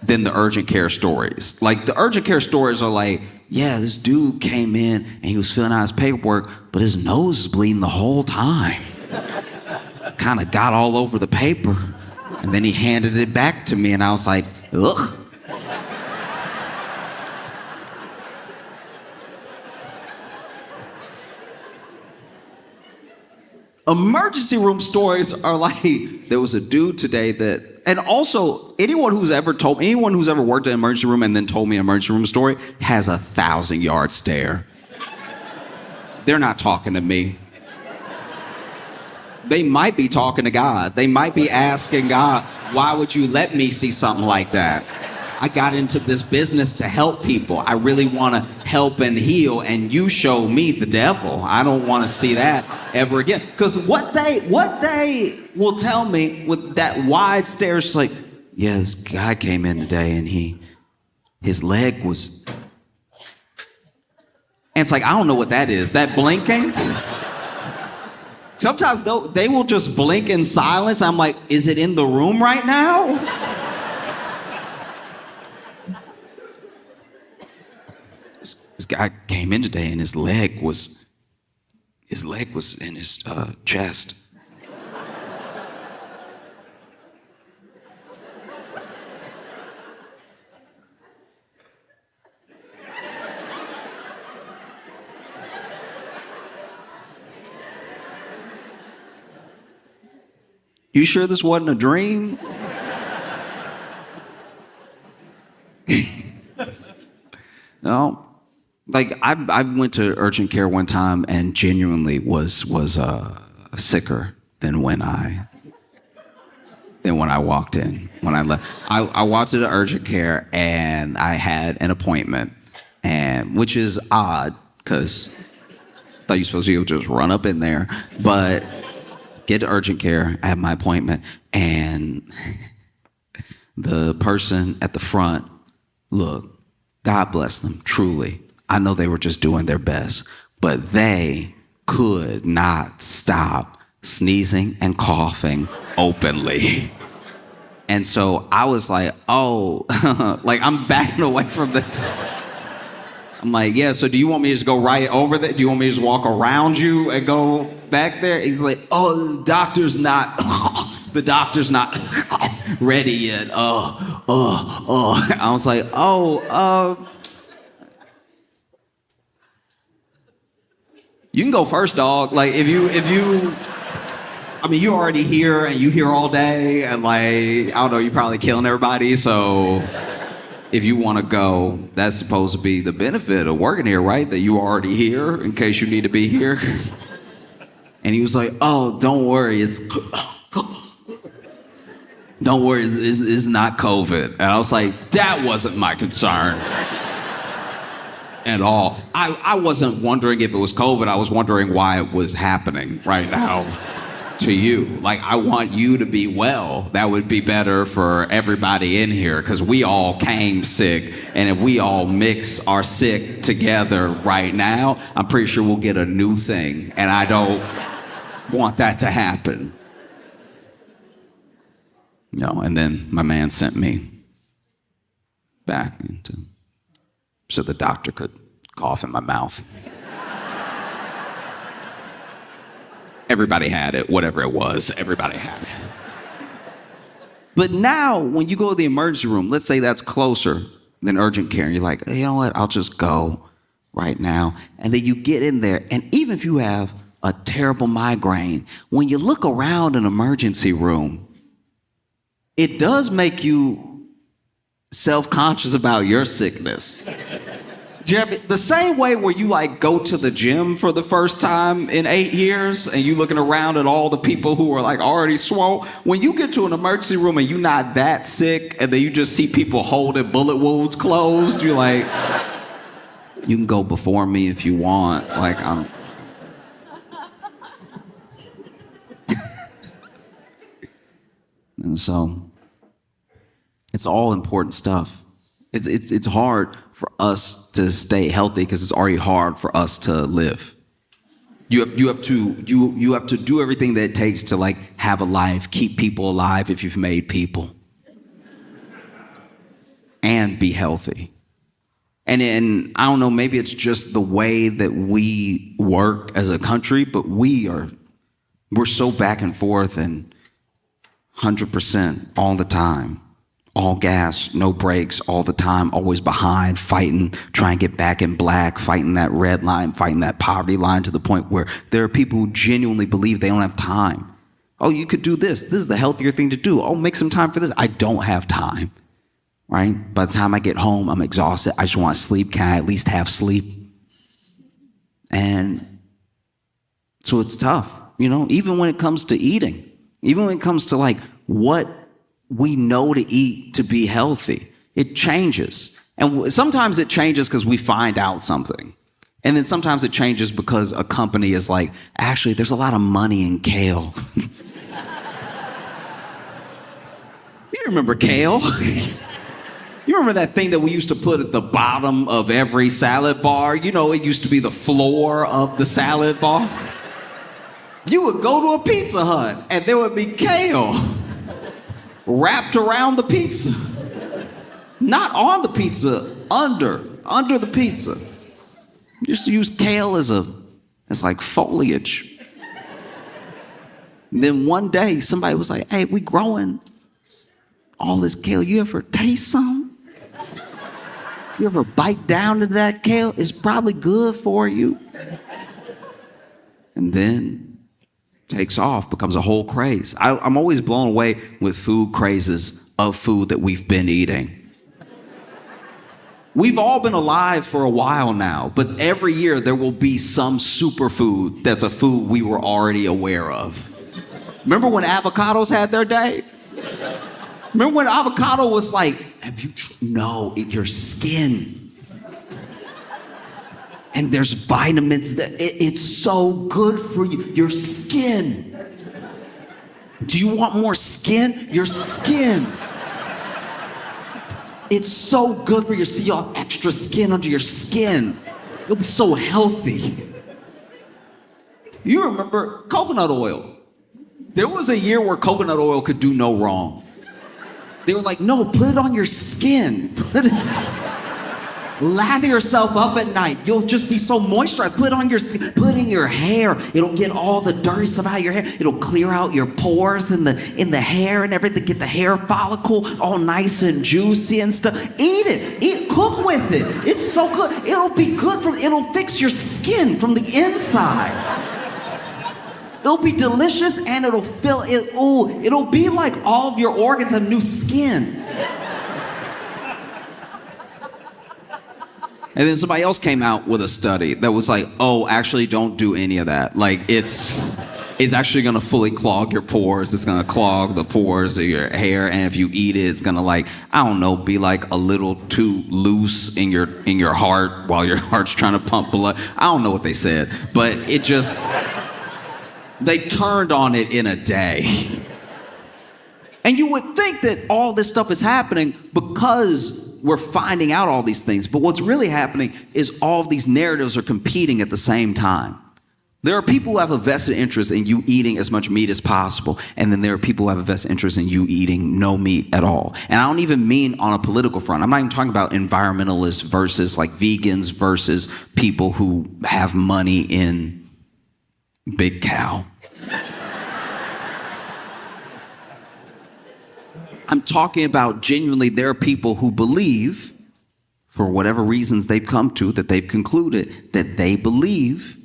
than the urgent care stories. Like, the urgent care stories are like, yeah, this dude came in and he was filling out his paperwork, but his nose is bleeding the whole time. Kind of got all over the paper. And then he handed it back to me and I was like, ugh. emergency room stories are like, there was a dude today that, and also anyone who's ever worked in an emergency room and then told me an emergency room story has 1,000-yard stare. They're not talking to me. They might be talking to God. They might be asking God, why would you let me see something like that? I got into this business to help people. I really want to help and heal, and you show me the devil. I don't want to see that ever again. Because what they will tell me with that wide stare is like, yeah, this guy came in today and his leg was... And it's like, I don't know what that is. That blinking? Sometimes they will just blink in silence. I'm like, is it in the room right now? This guy came in today and his leg was in his chest. You sure this wasn't a dream? No. Like I went to urgent care one time and genuinely was sicker than when I walked in. When I left, I walked to the urgent care and I had an appointment, and which is odd because I thought you were supposed to be able to just run up in there, but get to urgent care. I have my appointment, and the person at the front, look, God bless them, truly. I know they were just doing their best, but they could not stop sneezing and coughing openly. And so I was like, oh, like I'm backing away from this. I'm like, yeah, so do you want me to just go right over there? Do you want me to just walk around you and go back there? He's like, oh, the doctor's not ready yet. I was like, you can go first, dog. Like, if you, I mean, you're already here and you here all day and like, I don't know, you're probably killing everybody. So if you want to go, that's supposed to be the benefit of working here, right? That you are already here in case you need to be here. And he was like, oh, don't worry. Don't worry, it's not COVID. And I was like, that wasn't my concern at all. I wasn't wondering if it was COVID. I was wondering why it was happening right now to you. Like, I want you to be well. That would be better for everybody in here because we all came sick. And if we all mix our sick together right now, I'm pretty sure we'll get a new thing. And I don't want that to happen. No, and then my man sent me back so the doctor could cough in my mouth. Everybody had it, whatever it was, everybody had it. But now, when you go to the emergency room, let's say that's closer than urgent care, and you're like, hey, you know what, I'll just go right now. And then you get in there, and even if you have a terrible migraine, when you look around an emergency room, it does make you self-conscious about your sickness. The same way where you like go to the gym for the first time in 8 years and you looking around at all the people who are like already swole. When you get to an emergency room and you're not that sick and then you just see people holding bullet wounds closed, you're like, you can go before me if you want. Like, I'm... And so it's all important stuff. It's hard for us to stay healthy because it's already hard for us to live. You have to do everything that it takes to like have a life, keep people alive if you've made people, and be healthy. And then I don't know, maybe it's just the way that we work as a country, but we're so back and forth and 100% all the time. all gas, no brakes, all the time, always behind, fighting, trying to get back in black, fighting that red line, fighting that poverty line, to the point where there are people who genuinely believe they don't have time. Oh, you could do this. This is the healthier thing to do. Oh, make some time for this. I don't have time, right? By the time I get home, I'm exhausted. I just want to sleep. Can I at least have sleep? And so it's tough, even when it comes to eating, even when it comes to like what we know to eat to be healthy, it changes. And sometimes it changes because we find out something. And then sometimes it changes because a company is like, actually, there's a lot of money in kale. You remember kale? You remember that thing that we used to put at the bottom of every salad bar? It used to be the floor of the salad bar. You would go to a Pizza Hut and there would be kale wrapped around the pizza. Not on the pizza, under the pizza. You used to use kale as like foliage. And then one day somebody was like, hey, we growing all this kale. You ever taste some? You ever bite down to that kale? It's probably good for you. And then takes off, becomes a whole craze. I'm always blown away with food crazes of food that we've been eating. We've all been alive for a while now, but every year there will be some superfood that's a food we were already aware of. Remember when avocados had their day? Remember when avocado was like, no, your skin. And there's vitamins it's so good for you. Your skin. Do you want more skin? Your skin. It's so good for you. See, you have extra skin under your skin. You'll be so healthy. You remember coconut oil. There was a year where coconut oil could do no wrong. They were like, no, put it on your skin. Lather yourself up at night. You'll just be so moisturized. Put it in your hair. It'll get all the dirty stuff out of your hair. It'll clear out your pores in the hair and everything. Get the hair follicle all nice and juicy and stuff. Eat it. Cook with it. It's so good. It'll be good it'll fix your skin from the inside. It'll be delicious and it'll fill it. Ooh, it'll be like all of your organs have new skin. And then somebody else came out with a study that was like, oh, actually don't do any of that. Like it's actually gonna fully clog your pores. It's gonna clog the pores of your hair. And if you eat it, it's gonna be like a little too loose in your heart while your heart's trying to pump blood. I don't know what they said, but they turned on it in a day. And you would think that all this stuff is happening because we're finding out all these things. But what's really happening is all of these narratives are competing at the same time. There are people who have a vested interest in you eating as much meat as possible. And then there are people who have a vested interest in you eating no meat at all. And I don't even mean on a political front. I'm not even talking about environmentalists versus like vegans versus people who have money in Big Cow. I'm talking about genuinely there are people who believe, for whatever reasons they've come to, that they've concluded that they believe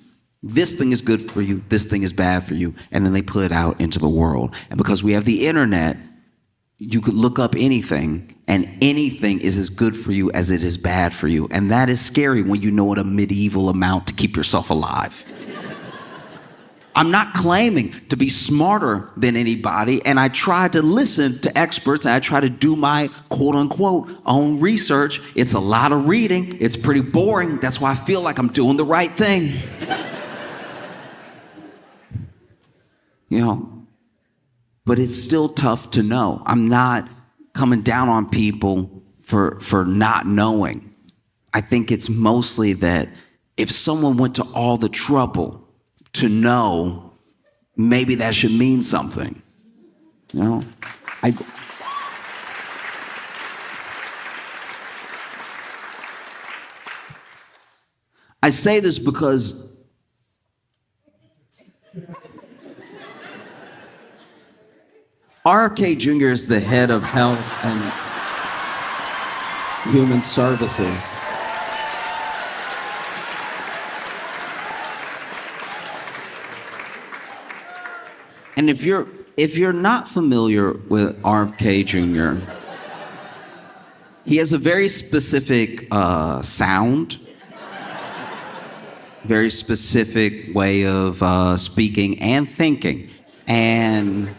this thing is good for you, this thing is bad for you, and then they put it out into the world. And because we have the internet, you could look up anything, and anything is as good for you as it is bad for you. And that is scary when you know what a medieval amount to keep yourself alive. I'm not claiming to be smarter than anybody, and I try to listen to experts, and I try to do my quote-unquote own research. It's a lot of reading. It's pretty boring. That's why I feel like I'm doing the right thing. But it's still tough to know. I'm not coming down on people for not knowing. I think it's mostly that if someone went to all the trouble to know, maybe that should mean something. I say this because RFK Jr. is the head of health and Human services. And if you're not familiar with RFK Jr., he has a very specific sound, very specific way of speaking and thinking, and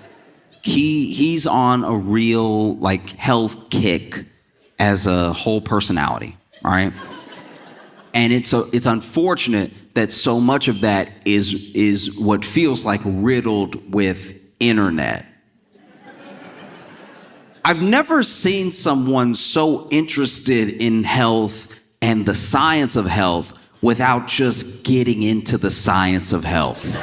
he's on a real like health kick as a whole personality, all right? And it's unfortunate that so much of that is what feels like riddled with internet. I've never seen someone so interested in health and the science of health without just getting into the science of health.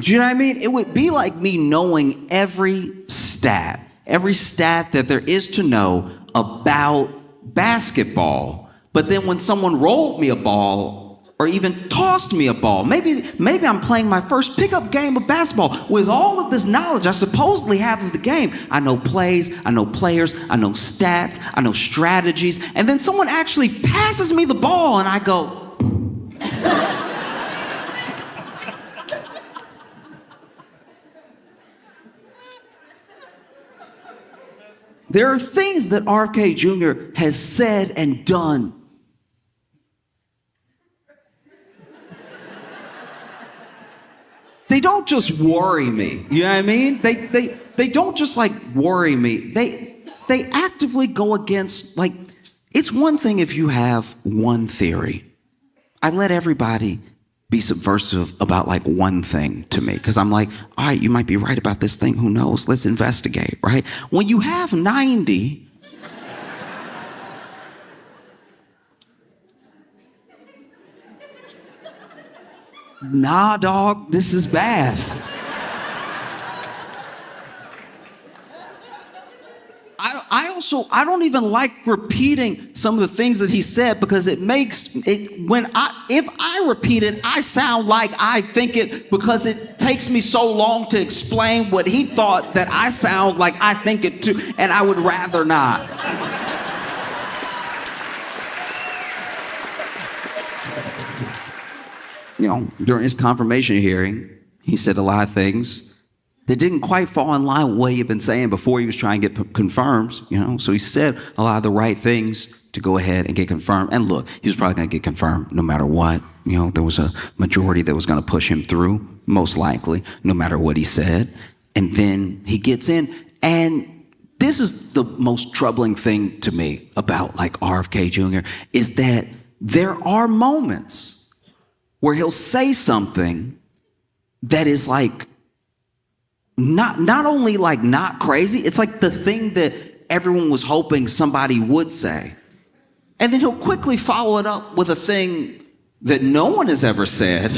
Do you know what I mean? It would be like me knowing every stat that there is to know about basketball. But then when someone rolled me a ball or even tossed me a ball, maybe I'm playing my first pickup game of basketball. With all of this knowledge I supposedly have of the game, I know plays, I know players, I know stats, I know strategies, and then someone actually passes me the ball and I go, there are things that RFK Jr. has said and done. They don't just worry me. You know what I mean? They don't just like worry me. They actively go against, like, it's one thing if you have one theory. I let everybody be subversive about like one thing to me, because I'm like, all right, you might be right about this thing, who knows, let's investigate, right? When you have 90, nah, dog, this is bad. I don't even like repeating some of the things that he said, because it makes it, if I repeat it, I sound like I think it, because it takes me so long to explain what he thought that I sound like I think it too, and I would rather not. You know, during his confirmation hearing, he said a lot of things that didn't quite fall in line with what he had been saying before he was trying to get confirmed, you know? So he said a lot of the right things to go ahead and get confirmed. And look, he was probably gonna get confirmed no matter what. You know, there was a majority that was gonna push him through, most likely, no matter what he said. And then he gets in, and this is the most troubling thing to me about like RFK Jr. is that there are moments where he'll say something that is like, not only like not crazy, it's like the thing that everyone was hoping somebody would say. And then he'll quickly follow it up with a thing that no one has ever said.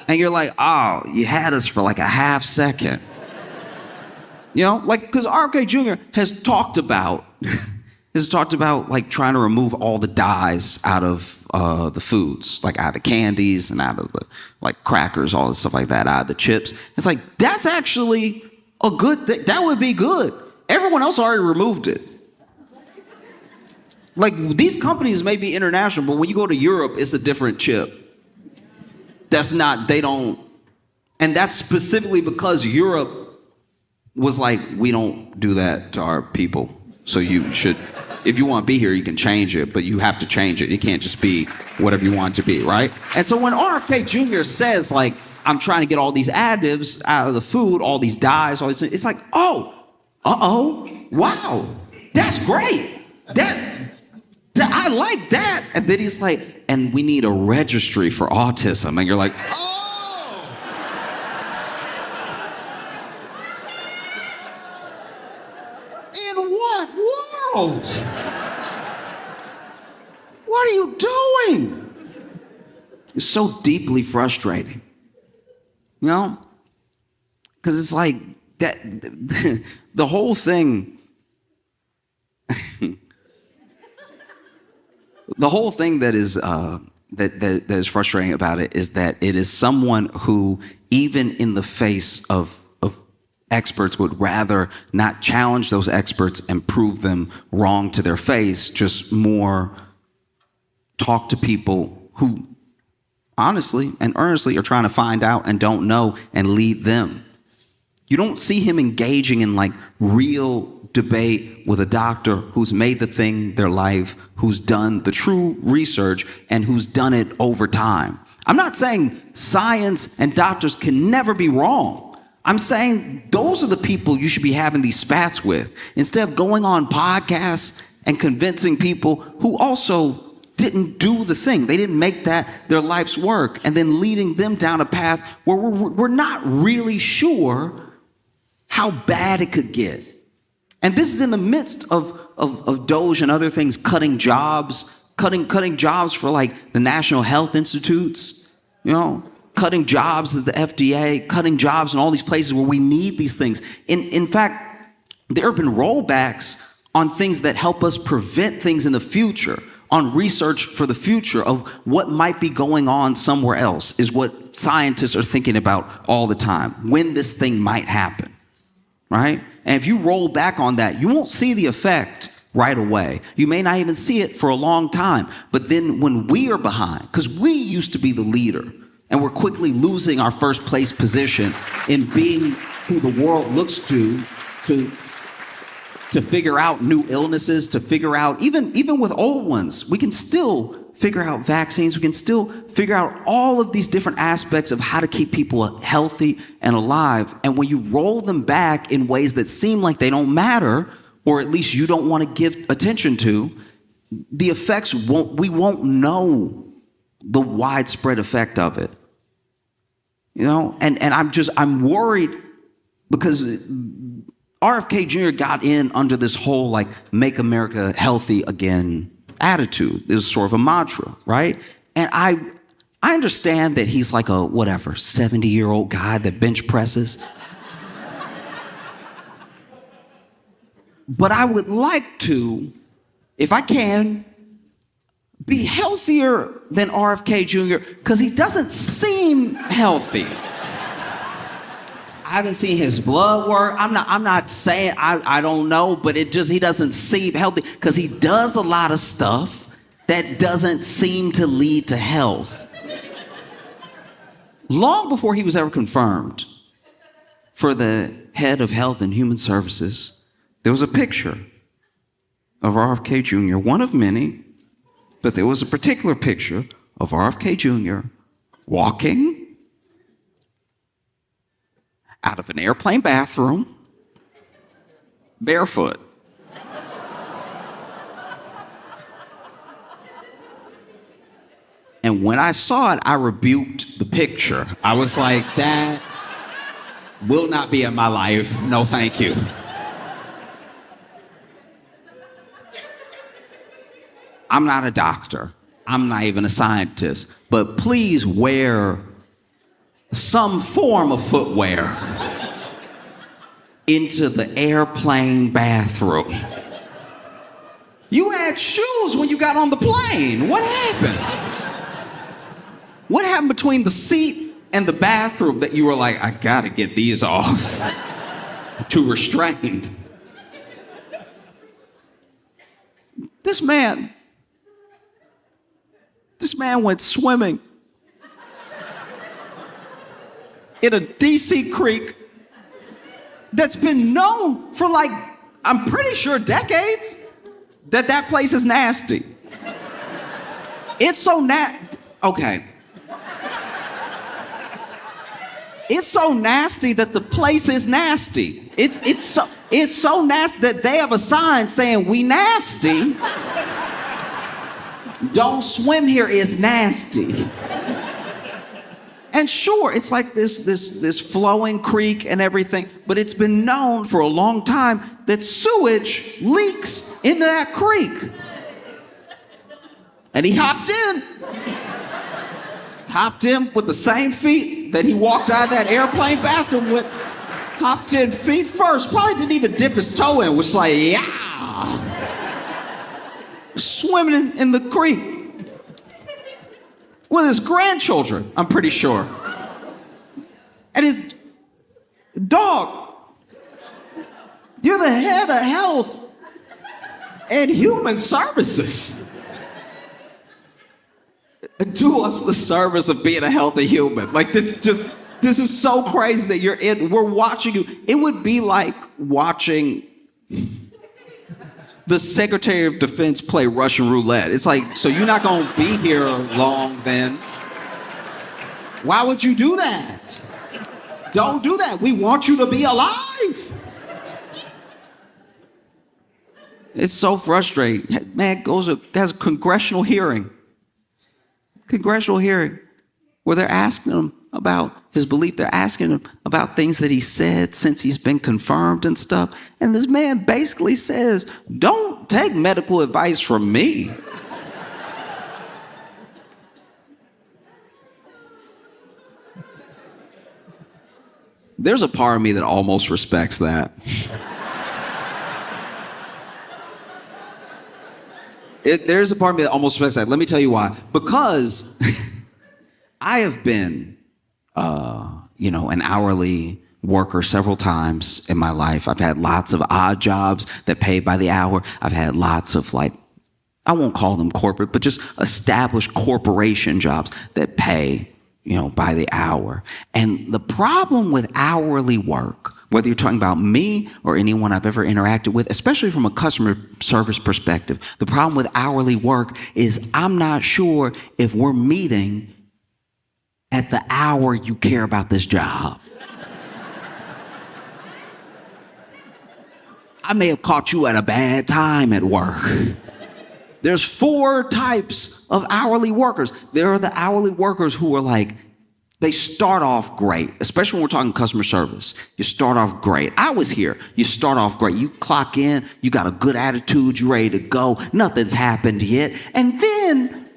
And you're like, oh, you had us for like a half second. You know, like, because RFK Jr. has talked about like trying to remove all the dyes out of the foods, like out of the candies and out of the like crackers, all the stuff like that, out of the chips. It's like, that's actually a good thing. That would be good. Everyone else already removed it. Like, these companies may be international, but when you go to Europe, it's a different chip. And that's specifically because Europe was like, we don't do that to our people. So you should, if you want to be here, you can change it, but you have to change it. It can't just be whatever you want it to be, right? And so when RFK Jr. says, like, I'm trying to get all these additives out of the food, all these dyes, all these things, it's like, wow, that's great. That I like that. And then he's like, and we need a registry for autism. And you're like, oh. In what world? What are you doing? It's so deeply frustrating. You know? Because it's like that the whole thing the whole thing that is that is frustrating about it is that it is someone who, even in the face of experts, would rather not challenge those experts and prove them wrong to their face, just more talk to people who honestly and earnestly are trying to find out and don't know and lead them. You don't see him engaging in like real debate with a doctor who's made the thing their life, who's done the true research, and who's done it over time. I'm not saying science and doctors can never be wrong. I'm saying those are the people you should be having these spats with, instead of going on podcasts and convincing people who also didn't do the thing. They didn't make that their life's work, and then leading them down a path where we're not really sure how bad it could get. And this is in the midst of Doge and other things cutting jobs for like the National Health Institutes, cutting jobs at the FDA, cutting jobs in all these places where we need these things. In fact, there have been rollbacks on things that help us prevent things in the future, on research for the future of what might be going on somewhere else, is what scientists are thinking about all the time, when this thing might happen, right? And if you roll back on that, you won't see the effect right away. You may not even see it for a long time. But then when we are behind, because we used to be the leader, and we're quickly losing our first place position in being who the world looks to figure out new illnesses, to figure out, even with old ones, we can still figure out vaccines. We can still figure out all of these different aspects of how to keep people healthy and alive. And when you roll them back in ways that seem like they don't matter, or at least you don't want to give attention to, the effects we won't know the widespread effect of it. And I'm worried because RFK Jr. got in under this whole like make America healthy again attitude. It was sort of a mantra, right? And I understand that he's like a 70-year-old guy that bench presses. But I would like to, if I can, be healthier than RFK Jr. because he doesn't seem healthy. I haven't seen his blood work. I'm not saying I don't know, but he doesn't seem healthy because he does a lot of stuff that doesn't seem to lead to health. Long before he was ever confirmed for the head of Health and Human Services, there was a picture of RFK Jr., one of many, but there was a particular picture of RFK Jr. walking out of an airplane bathroom, barefoot. And when I saw it, I rebuked the picture. I was like, that will not be in my life. No, thank you. I'm not a doctor. I'm not even a scientist. But please wear some form of footwear into the airplane bathroom. You had shoes when you got on the plane. What happened? What happened between the seat and the bathroom that you were like, I gotta get these off? Too restrained. This man went swimming in a DC creek that's been known for I'm pretty sure decades, that place is nasty. It's so okay. It's so nasty that the place is nasty. It's so nasty that they have a sign saying, "We nasty. Don't swim here, it's nasty." And sure, it's like this flowing creek and everything, but it's been known for a long time that sewage leaks into that creek. And he hopped in with the same feet that he walked out of that airplane bathroom with. Hopped in feet first, probably didn't even dip his toe in, was like, yeah. Swimming in the creek. with his grandchildren, I'm pretty sure. And his dog, you're the head of health and human services. Do us the service of being a healthy human. Like this is so crazy that we're watching you. It would be like watching the Secretary of Defense play Russian roulette. It's like, so you're not gonna be here long then. Why would you do that? Don't do that. We want you to be alive. It's so frustrating. Man has a congressional hearing where they're asking him about his belief. They're asking him about things that he said since he's been confirmed and stuff. And this man basically says, don't take medical advice from me. There's a part of me that almost respects that. There's a part of me that almost respects that. Let me tell you why. Because I have been, an hourly worker several times in my life. I've had lots of odd jobs that pay by the hour. I've had lots of I won't call them corporate, but just established corporation jobs that pay, by the hour. And the problem with hourly work, whether you're talking about me or anyone I've ever interacted with, especially from a customer service perspective, the problem with hourly work is I'm not sure if we're meeting at the hour you care about this job. I may have caught you at a bad time at work. There's 4 types of hourly workers. There are the hourly workers who are they start off great, especially when we're talking customer service. You start off great. I was here. You start off great. You clock in, you got a good attitude, you're ready to go. Nothing's happened yet. And then,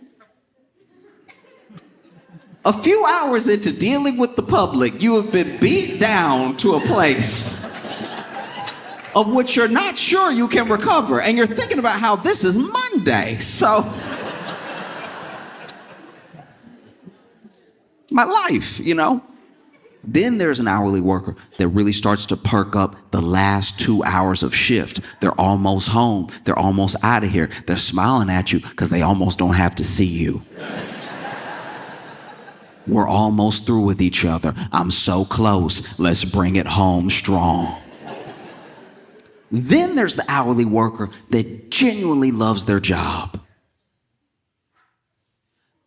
a few hours into dealing with the public, you have been beat down to a place of which you're not sure you can recover. And you're thinking about how this is Monday. So, my life, Then there's an hourly worker that really starts to perk up the last 2 hours of shift. They're almost home. They're almost out of here. They're smiling at you because they almost don't have to see you. We're almost through with each other. I'm so close. Let's bring it home strong. Then there's the hourly worker that genuinely loves their job.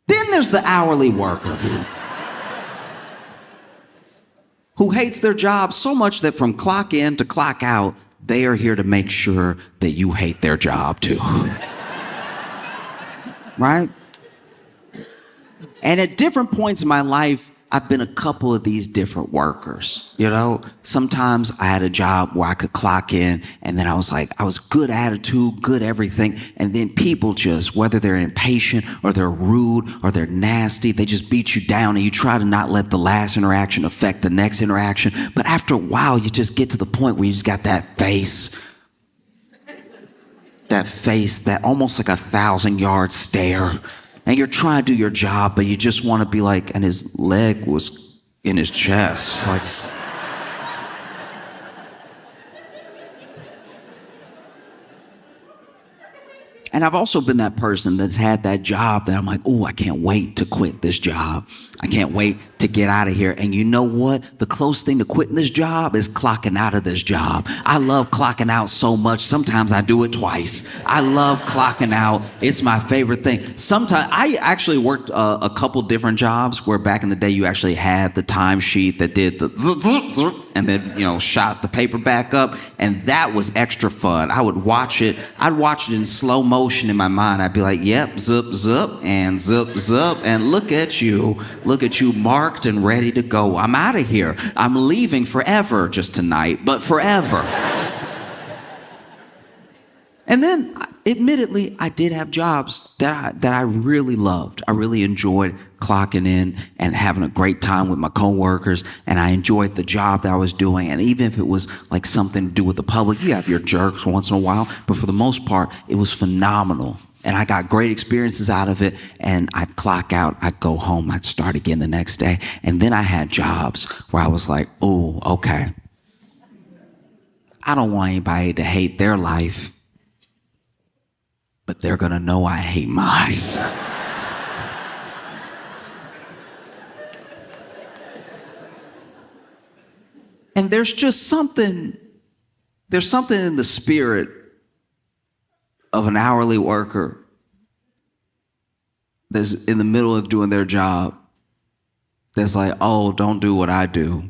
Then there's the hourly worker who hates their job so much that from clock in to clock out, they are here to make sure that you hate their job too. Right? And at different points in my life, I've been a couple of these different workers. Sometimes I had a job where I could clock in and then I was good attitude, good everything. And then people just, whether they're impatient or they're rude or they're nasty, they just beat you down and you try to not let the last interaction affect the next interaction. But after a while, you just get to the point where you just got that face, that almost like a 1,000-yard stare. And you're trying to do your job, but you just want to be and his leg was in his chest. And I've also been that person that's had that job that I'm I can't wait to quit this job. I can't wait to get out of here. And you know what? The close thing to quitting this job is clocking out of this job. I love clocking out so much. Sometimes I do it twice. I love clocking out. It's my favorite thing. Sometimes I actually worked a couple different jobs where back in the day you actually had the timesheet that did the and then, shot the paper back up. And that was extra fun. I would watch it. I'd watch it in slow motion in my mind. I'd be like, yep, zip, zip, and zip, zip. And look at you marked and ready to go. I'm out of here. I'm leaving forever, just tonight, but forever. And then, admittedly, I did have jobs that I really loved. I really enjoyed clocking in and having a great time with my coworkers, and I enjoyed the job that I was doing. And even if it was something to do with the public, you have your jerks once in a while, but for the most part, it was phenomenal And I got great experiences out of it. And I'd clock out, I'd go home, I'd start again the next day. And then I had jobs where I was like, oh, okay. I don't want anybody to hate their life, but they're gonna know I hate mine. And there's something in the spirit of an hourly worker that's in the middle of doing their job that's like, oh, don't do what I do.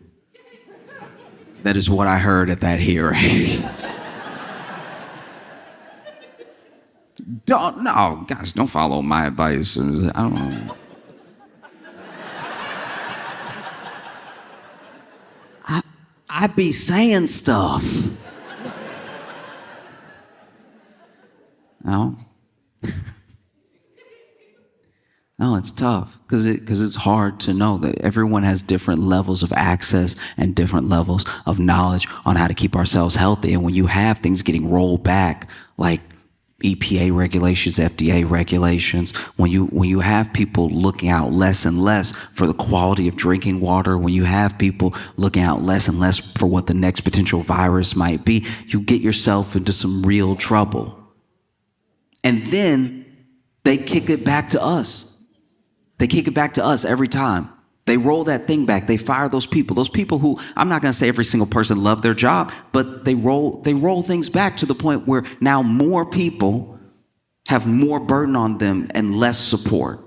That is what I heard at that hearing. No, guys, don't follow my advice. I don't know. I be saying stuff. No. No, it's tough because it's hard to know that everyone has different levels of access and different levels of knowledge on how to keep ourselves healthy. And when you have things getting rolled back, like EPA regulations, FDA regulations, when you have people looking out less and less for the quality of drinking water, when you have people looking out less and less for what the next potential virus might be, you get yourself into some real trouble. And then they kick it back to us. They kick it back to us every time. They roll that thing back. They fire those people who, I'm not going to say every single person loved their job, but they roll things back to the point where now more people have more burden on them and less support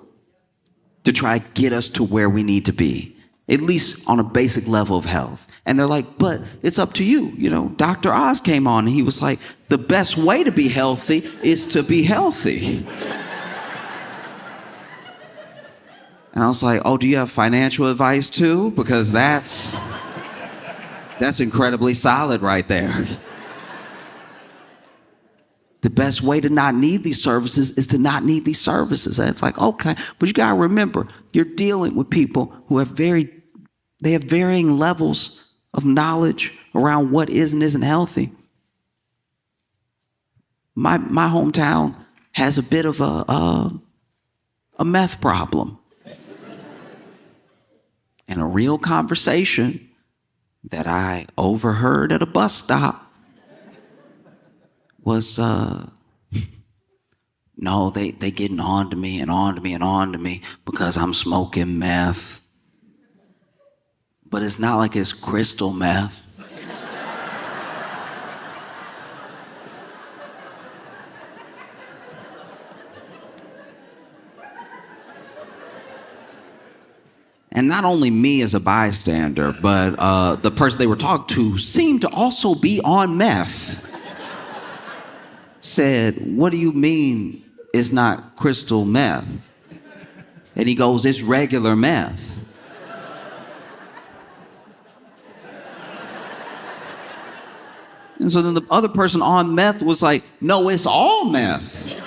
to try to get us to where we need to be, at least on a basic level of health. And they're like, but it's up to you. You know, Dr. Oz came on and he was like, the best way to be healthy is to be healthy. And I was like, oh, do you have financial advice too? Because that's incredibly solid right there. The best way to not need these services is to not need these services. And it's like, okay, but you gotta remember, you're dealing with people who have varying levels of knowledge around what is and isn't healthy. My hometown has a bit of a meth problem. And a real conversation that I overheard at a bus stop was, no, they getting on to me because I'm smoking meth. But it's not like it's crystal meth. And not only me as a bystander, but the person they were talking to seemed to also be on meth. Said, what do you mean it's not crystal meth? And he goes, it's regular meth. And so then the other person on meth was like, no, it's all meth.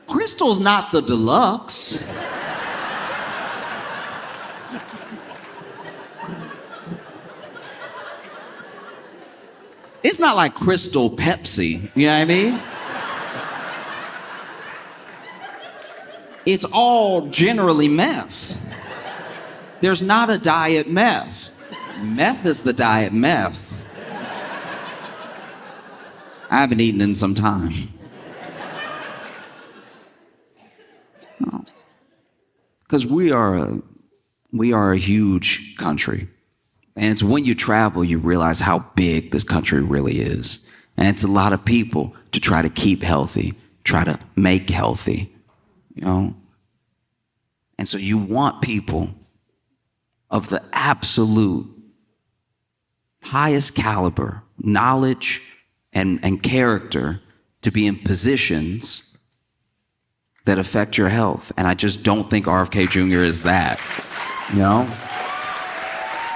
Crystal's not the deluxe. It's not like Crystal Pepsi, you know what I mean? It's all generally meth. There's not a diet meth. Meth is the diet meth. I haven't eaten in some time. Because we are a huge country. And it's when you travel, you realize how big this country really is. And it's a lot of people to try to keep healthy, try to make healthy, you know? And so you want people of the absolute highest caliber, knowledge and character to be in positions that affect your health. And I just don't think RFK Jr. is that, you know?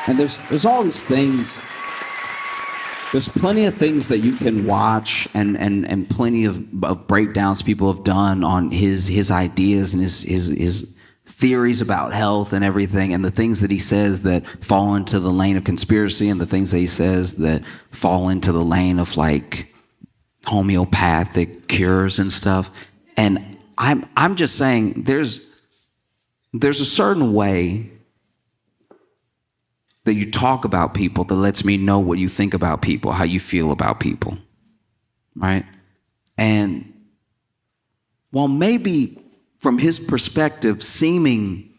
And there's all these things. There's plenty of things that you can watch and plenty of breakdowns people have done on his ideas and his theories about health and everything, and the things that he says that fall into the lane of conspiracy and the things that he says that fall into the lane of like homeopathic cures and stuff. And I'm just saying there's a certain way that you talk about people that lets me know what you think about people, how you feel about people, right? And while maybe from his perspective seeming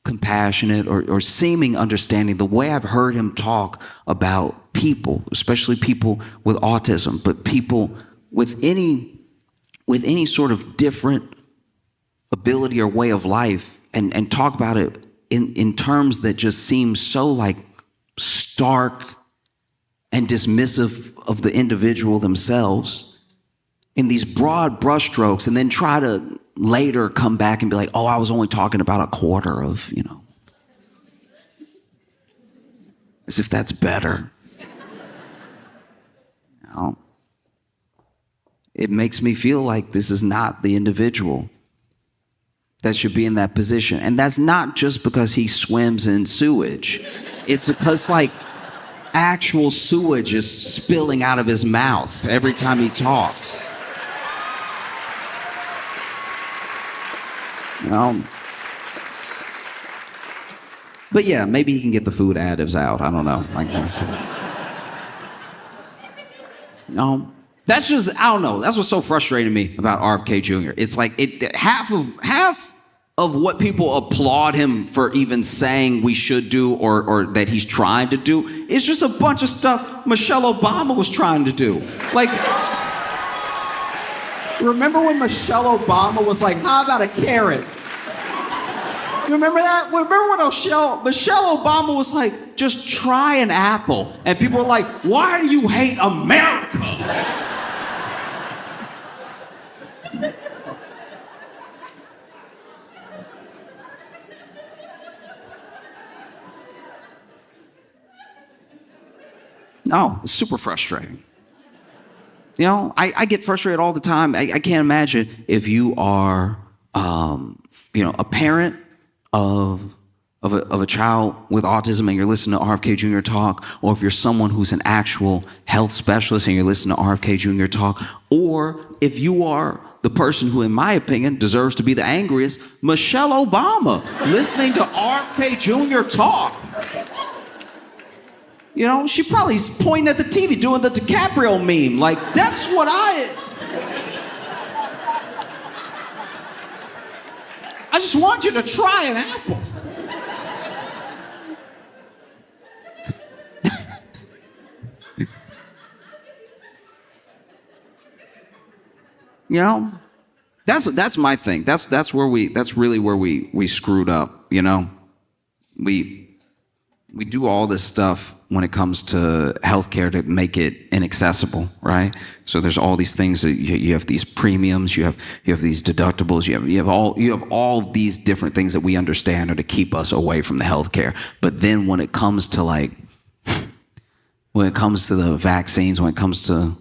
compassionate or seeming understanding, the way I've heard him talk about people, especially people with autism, but people with any sort of different ability or way of life, and talk about it in terms that just seem so like stark and dismissive of the individual themselves in these broad brushstrokes, and then try to later come back and be like, oh, I was only talking about a quarter of, as if that's better. It makes me feel like this is not the individual that should be in that position. And that's not just because he swims in sewage. It's because like actual sewage is spilling out of his mouth every time he talks. But yeah, maybe he can get the food additives out. I don't know. Like that's just, I don't know. That's what's so frustrating me about RFK Jr. It's like half of what people applaud him for even saying we should do or that he's trying to do is just a bunch of stuff Michelle Obama was trying to do. Like, remember when Michelle Obama was like, how about a carrot? You remember that? Remember when Michelle Obama was like, just try an apple. And people were like, why do you hate America? No, it's super frustrating. I get frustrated all the time. I can't imagine if you are, a parent of a child with autism and you're listening to RFK Jr. talk, or if you're someone who's an actual health specialist and you're listening to RFK Jr. talk, or if you are the person who, in my opinion, deserves to be the angriest, Michelle Obama, listening to RFK Jr. talk. She probably pointing at the TV doing the DiCaprio meme. Like, that's what I just want you to try an apple. That's my thing. That's really where we screwed up, We do all this stuff when it comes to healthcare to make it inaccessible, right? So there's all these things that you have these premiums, you have these deductibles, you have all these different things that we understand are to keep us away from the healthcare. But then when it comes to the vaccines, when it comes to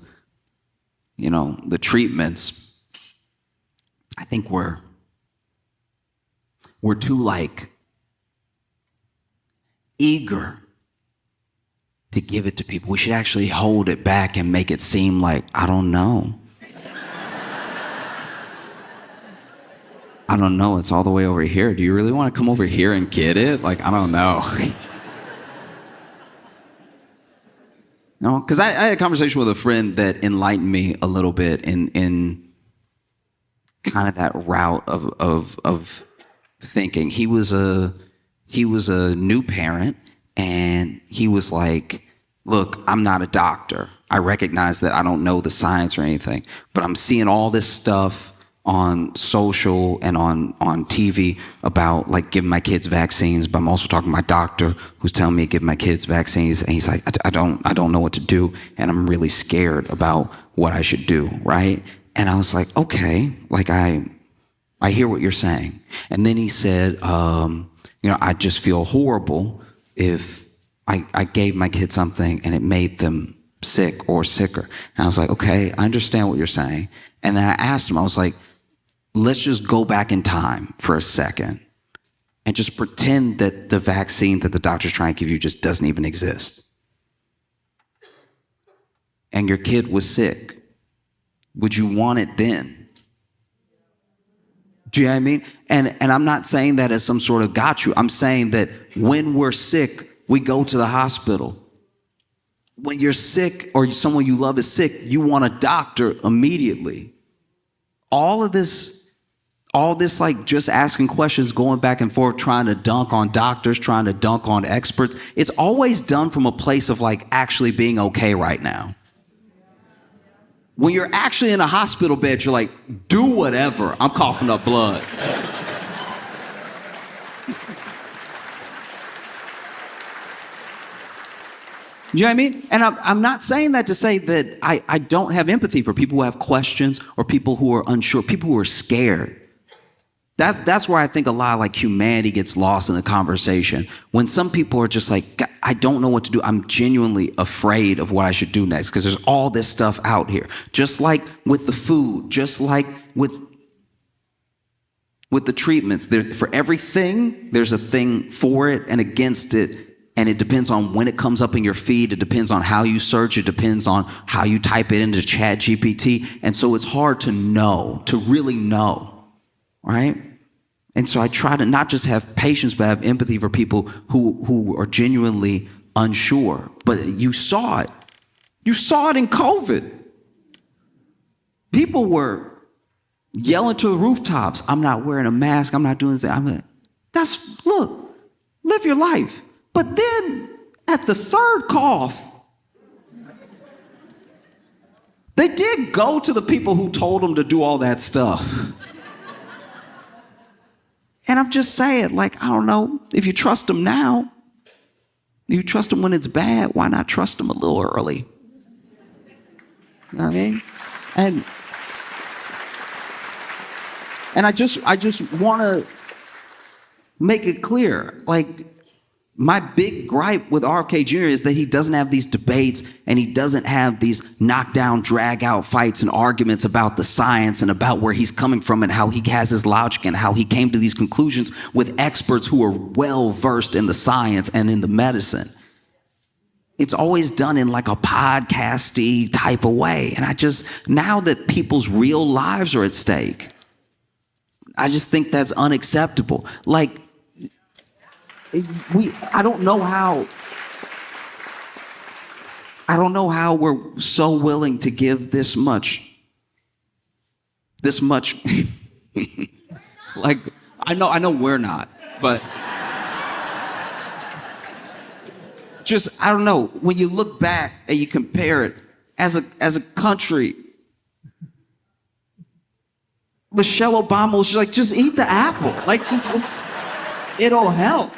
the treatments, I think we're too eager to give it to people. We should actually hold it back and make it seem like, I don't know. I don't know, it's all the way over here. Do you really want to come over here and get it? Like, I don't know. No, because I had a conversation with a friend that enlightened me a little bit in kind of that route of thinking. He was a new parent, and he was like, look, I'm not a doctor. I recognize that I don't know the science or anything, but I'm seeing all this stuff on social and on TV about giving my kids vaccines, but I'm also talking to my doctor who's telling me to give my kids vaccines, and he's like, I don't know what to do, and I'm really scared about what I should do, right? And I was like, okay, I hear what you're saying. And then he said, I just feel horrible if I gave my kid something and it made them sick or sicker. And I was like, okay, I understand what you're saying. And then I asked him, I was like, let's just go back in time for a second and just pretend that the vaccine that the doctor's trying to give you just doesn't even exist. And your kid was sick. Would you want it then? Do you know what I mean? And I'm not saying that as some sort of got you. I'm saying that when we're sick, we go to the hospital. When you're sick or someone you love is sick, you want a doctor immediately. All this like just asking questions, going back and forth, trying to dunk on doctors, trying to dunk on experts. It's always done from a place of like actually being okay right now. When you're actually in a hospital bed, you're like, do whatever. I'm coughing up blood. You know what I mean? And I'm not saying that to say that I don't have empathy for people who have questions or people who are unsure, people who are scared. That's where I think a lot of like humanity gets lost in the conversation. When some people are just like, I don't know what to do. I'm genuinely afraid of what I should do next because there's all this stuff out here. Just like with the food, just like with the treatments. For everything, there's a thing for it and against it. And it depends on when it comes up in your feed. It depends on how you search. It depends on how you type it into Chat GPT. And so it's hard to know, to really know, right? And so I try to not just have patience, but have empathy for people who are genuinely unsure. But you saw it. You saw it in COVID. People were yelling to the rooftops, I'm not wearing a mask, I'm not doing this. Look, live your life. But then at the third cough, they did go to the people who told them to do all that stuff. And I'm just saying, like, I don't know, if you trust them now, you trust them when it's bad, why not trust them a little early? You know what I mean? And I just want to make it clear, like, my big gripe with RFK Jr. is that he doesn't have these debates and he doesn't have these knockdown, drag out fights and arguments about the science and about where he's coming from and how he has his logic and how he came to these conclusions with experts who are well versed in the science and in the medicine. It's always done in like a podcasty type of way. And now that people's real lives are at stake, I just think that's unacceptable. Like, I don't know how we're so willing to give this much like I know we're not, but just I don't know, when you look back and you compare it as a country, Michelle Obama was like, just eat the apple, like it'll help.